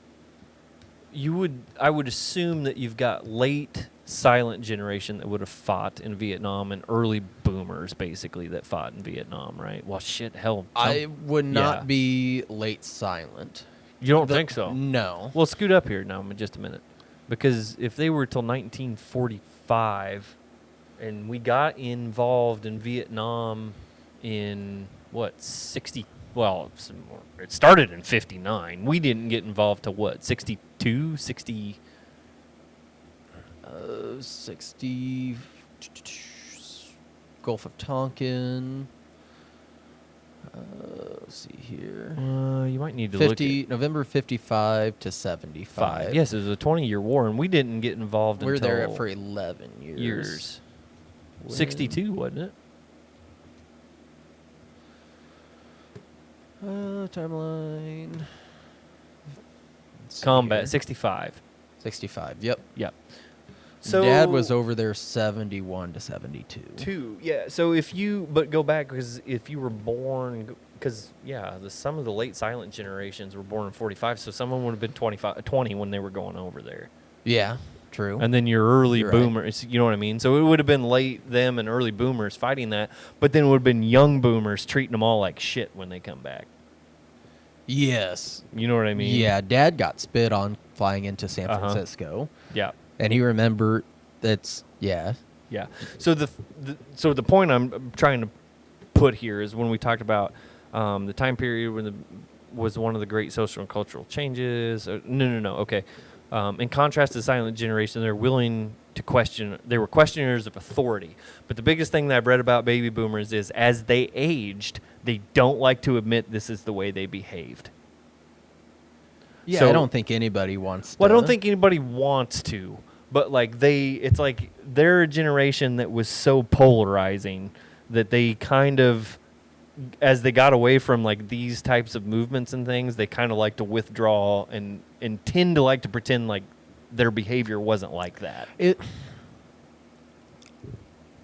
[SPEAKER 2] I would assume that you've got late silent generation that would have fought in Vietnam and early boomers basically that fought in Vietnam, right? Well, shit, hell.
[SPEAKER 1] I would not
[SPEAKER 2] yeah.
[SPEAKER 1] be late silent.
[SPEAKER 2] You don't think so?
[SPEAKER 1] No.
[SPEAKER 2] Well, scoot up here now in just a minute. Because if they were till 1945 and we got involved in Vietnam in, 60? Well, it started in 59. We didn't get involved till what, 62, 60?
[SPEAKER 1] 60 Gulf of Tonkin. Let's see here.
[SPEAKER 2] You might need to
[SPEAKER 1] 50
[SPEAKER 2] look at
[SPEAKER 1] November 55 to 75.
[SPEAKER 2] Yes, it was a 20-year war, and we didn't get involved
[SPEAKER 1] We're
[SPEAKER 2] until
[SPEAKER 1] there for 11 years.
[SPEAKER 2] 62, wasn't it?
[SPEAKER 1] Timeline. Let's see
[SPEAKER 2] Combat,
[SPEAKER 1] here.
[SPEAKER 2] 65.
[SPEAKER 1] 65. Yep.
[SPEAKER 2] Yep.
[SPEAKER 1] So Dad was over there 71 to 72.
[SPEAKER 2] Yeah. So but go back, because if you were born, because some of the late silent generations were born in 45, so someone would have been 20 when they were going over there.
[SPEAKER 1] Yeah, true.
[SPEAKER 2] And then your early
[SPEAKER 1] You're right.
[SPEAKER 2] boomers, you know what I mean? So it would have been late them and early boomers fighting that, but then it would have been young boomers treating them all like shit when they come back.
[SPEAKER 1] Yes.
[SPEAKER 2] You know what I mean?
[SPEAKER 1] Yeah, Dad got spit on flying into San
[SPEAKER 2] Uh-huh.
[SPEAKER 1] Francisco.
[SPEAKER 2] Yeah.
[SPEAKER 1] And he remembered that's, yeah.
[SPEAKER 2] Yeah. So the point I'm trying to put here is when we talked about the time period when was one of the great social and cultural changes. No. Okay. In contrast to the silent generation, they're willing to question. They were questioners of authority. But the biggest thing that I've read about baby boomers is as they aged, they don't like to admit this is the way they behaved.
[SPEAKER 1] Yeah,
[SPEAKER 2] So-
[SPEAKER 1] I don't think anybody wants to.
[SPEAKER 2] Well, I don't think anybody wants to, but like it's like they're a generation that was so polarizing that they kind of, as they got away from like these types of movements and things, they kind of like to withdraw and tend to like to pretend like their behavior wasn't like that.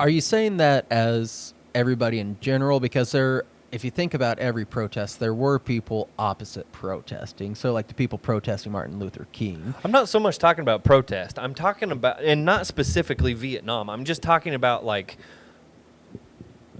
[SPEAKER 1] Are you saying that as everybody in general? Because if you think about every protest, there were people opposite protesting. So like the people protesting Martin Luther King.
[SPEAKER 2] I'm not so much talking about protest. I'm talking about, and not specifically Vietnam. I'm just talking about like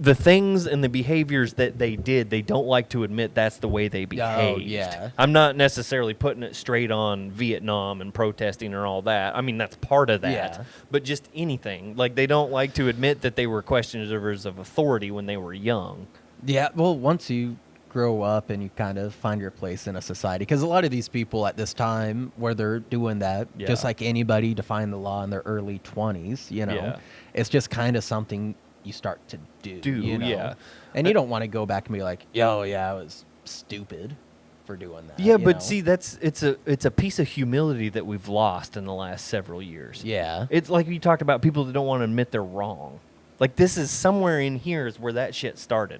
[SPEAKER 2] the things and the behaviors that they did. They don't like to admit that's the way they behaved.
[SPEAKER 1] yeah.
[SPEAKER 2] I'm not necessarily putting it straight on Vietnam and protesting or all that. I mean, that's part of that.
[SPEAKER 1] Yeah.
[SPEAKER 2] But just anything. Like they don't like to admit that they were questioners of authority when they were young.
[SPEAKER 1] Yeah, well, once you grow up and you kind of find your place in a society, because a lot of these people at this time where they're doing that, just
[SPEAKER 2] Yeah.
[SPEAKER 1] like anybody defying the law in their early 20s, you know,
[SPEAKER 2] Yeah.
[SPEAKER 1] it's just kind of something you start to do. You know?
[SPEAKER 2] yeah.
[SPEAKER 1] And you don't want to go back and be like, yo, yeah, I was stupid for doing that.
[SPEAKER 2] Yeah,
[SPEAKER 1] you
[SPEAKER 2] but
[SPEAKER 1] know?
[SPEAKER 2] see, it's a piece of humility that we've lost in the last several years.
[SPEAKER 1] Yeah.
[SPEAKER 2] It's like you talked about people that don't want to admit they're wrong. Like this is somewhere in here is where that shit started.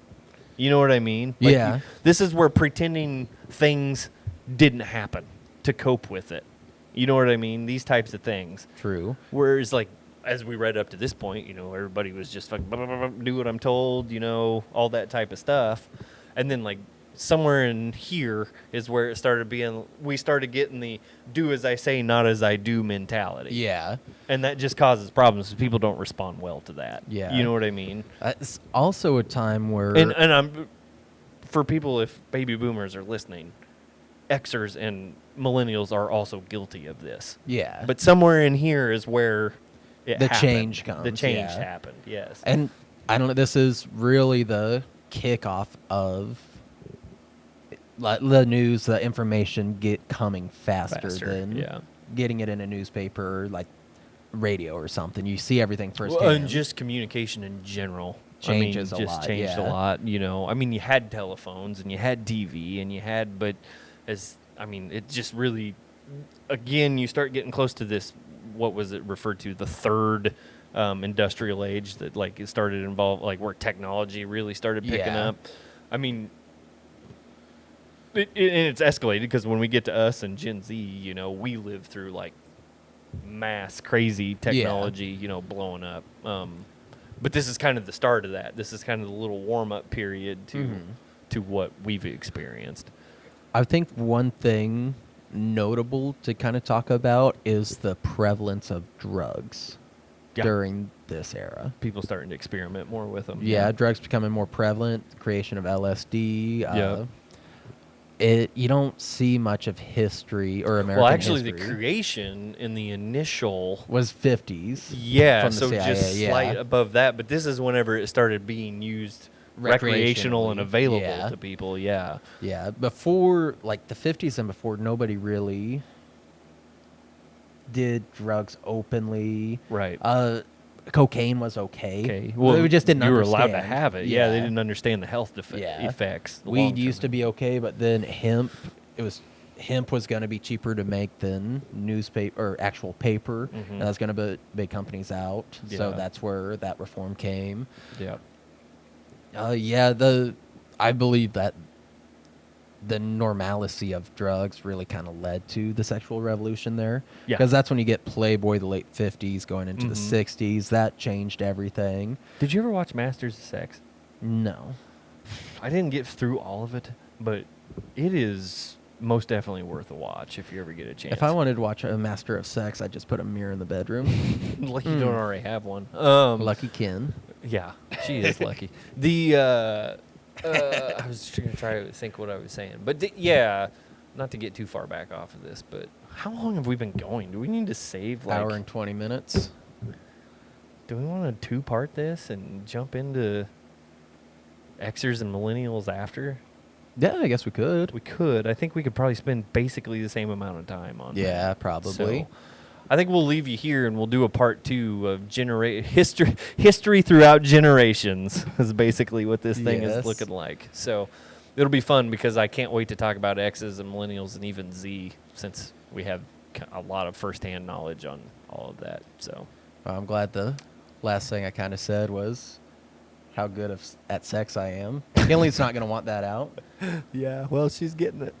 [SPEAKER 2] You know what I mean? Like
[SPEAKER 1] Yeah.
[SPEAKER 2] this is where pretending things didn't happen to cope with it. You know what I mean? These types of things.
[SPEAKER 1] True.
[SPEAKER 2] Whereas like as we read up to this point, you know, everybody was just like, blah, blah, blah, do what I'm told, you know, all that type of stuff. And then like somewhere in here is where it started being, we started getting the do as I say, not as I do mentality.
[SPEAKER 1] Yeah.
[SPEAKER 2] And that just causes problems because people don't respond well to that.
[SPEAKER 1] Yeah.
[SPEAKER 2] You know what I mean?
[SPEAKER 1] It's also a time where.
[SPEAKER 2] And I'm, for people, if baby boomers are listening, Xers and millennials are also guilty of this.
[SPEAKER 1] yeah.
[SPEAKER 2] But somewhere in here is where it
[SPEAKER 1] The
[SPEAKER 2] happened.
[SPEAKER 1] change comes,
[SPEAKER 2] The change
[SPEAKER 1] yeah.
[SPEAKER 2] happened, yes.
[SPEAKER 1] And I don't know, this is really the kickoff of the news, the information coming faster than
[SPEAKER 2] yeah.
[SPEAKER 1] getting it in a newspaper, like radio or something. You see everything firsthand.
[SPEAKER 2] Well, and just communication in general
[SPEAKER 1] Changes a
[SPEAKER 2] just
[SPEAKER 1] lot,
[SPEAKER 2] changed a
[SPEAKER 1] yeah.
[SPEAKER 2] lot. You know, I mean, you had telephones and you had TV and you had, but it just really, again, you start getting close to this. What was it referred to? The third industrial age that like it started involved, like where technology really started picking
[SPEAKER 1] Yeah.
[SPEAKER 2] up. I mean, and it's escalated because when we get to us and Gen Z, you know, we live through like mass crazy technology, you know, blowing up. But this is kind of the start of that. This is kind of the little warm up period to what we've experienced.
[SPEAKER 1] I think one thing notable to kind of talk about is the prevalence of drugs
[SPEAKER 2] Yeah.
[SPEAKER 1] during this era.
[SPEAKER 2] People starting to experiment more with them.
[SPEAKER 1] Yeah, drugs becoming more prevalent, creation of LSD.
[SPEAKER 2] Yeah.
[SPEAKER 1] You don't see much of history or American
[SPEAKER 2] Well, actually,
[SPEAKER 1] history.
[SPEAKER 2] the creation in the initial.
[SPEAKER 1] Was 50s.
[SPEAKER 2] Yeah,
[SPEAKER 1] from the
[SPEAKER 2] so
[SPEAKER 1] CIA,
[SPEAKER 2] just
[SPEAKER 1] yeah.
[SPEAKER 2] slight above that. But this is whenever it started being used recreational and
[SPEAKER 1] Recreationally,
[SPEAKER 2] available
[SPEAKER 1] yeah.
[SPEAKER 2] to people. Yeah.
[SPEAKER 1] Yeah, before, like, the 50s and before, nobody really did drugs openly.
[SPEAKER 2] Right.
[SPEAKER 1] Cocaine was okay.
[SPEAKER 2] Okay.
[SPEAKER 1] Well, we just didn't
[SPEAKER 2] you were
[SPEAKER 1] understand.
[SPEAKER 2] allowed to have it. Yeah, they didn't understand the health
[SPEAKER 1] Yeah.
[SPEAKER 2] effects. the
[SPEAKER 1] Weed
[SPEAKER 2] long-term
[SPEAKER 1] used to be okay, but then hemp was going to be cheaper to make than newspaper or actual paper,
[SPEAKER 2] Mhm.
[SPEAKER 1] and that's going to put big companies out. So
[SPEAKER 2] Yeah.
[SPEAKER 1] that's where that reform came.
[SPEAKER 2] Yeah.
[SPEAKER 1] I believe that the normalcy of drugs really kind of led to the sexual revolution there.
[SPEAKER 2] Yeah.
[SPEAKER 1] Because that's when you get Playboy, the late 50s, going into the
[SPEAKER 2] Mhm.
[SPEAKER 1] 60s. That changed everything.
[SPEAKER 2] Did you ever watch Masters of Sex?
[SPEAKER 1] No.
[SPEAKER 2] I didn't get through all of it, but it is most definitely worth a watch if you ever get a chance.
[SPEAKER 1] If I wanted to watch a Master of Sex, I'd just put a mirror in the bedroom.
[SPEAKER 2] like you don't already have one.
[SPEAKER 1] Lucky Ken.
[SPEAKER 2] Yeah, she is lucky. I was going to try to think what I was saying, but yeah, not to get too far back off of this, but how long have we been going? Do we need to save like?
[SPEAKER 1] Hour and 20 minutes.
[SPEAKER 2] Do we want to two-part this and jump into Xers and millennials after?
[SPEAKER 1] Yeah, I guess we could.
[SPEAKER 2] We could. I think we could probably spend basically the same amount of time on.
[SPEAKER 1] Yeah,
[SPEAKER 2] that.
[SPEAKER 1] probably.
[SPEAKER 2] So, I think we'll leave you here and we'll do a part 2 of history throughout generations is basically what this thing is
[SPEAKER 1] Yes.
[SPEAKER 2] looking like. So it'll be fun because I can't wait to talk about X's and millennials and even Z since we have a lot of firsthand knowledge on all of that. So
[SPEAKER 1] I'm glad the last thing I kind of said was how good at sex I am. Kinley's not going to want that out.
[SPEAKER 2] yeah, well, she's getting it.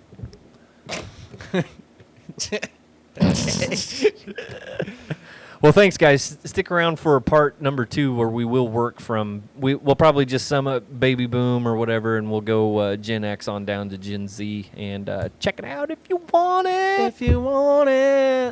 [SPEAKER 2] Well, thanks, guys. Stick around for part number 2 where we will work from. We'll probably just sum up Baby Boom or whatever, and we'll go Gen X on down to Gen Z and check it out if you want it.
[SPEAKER 1] If you want it.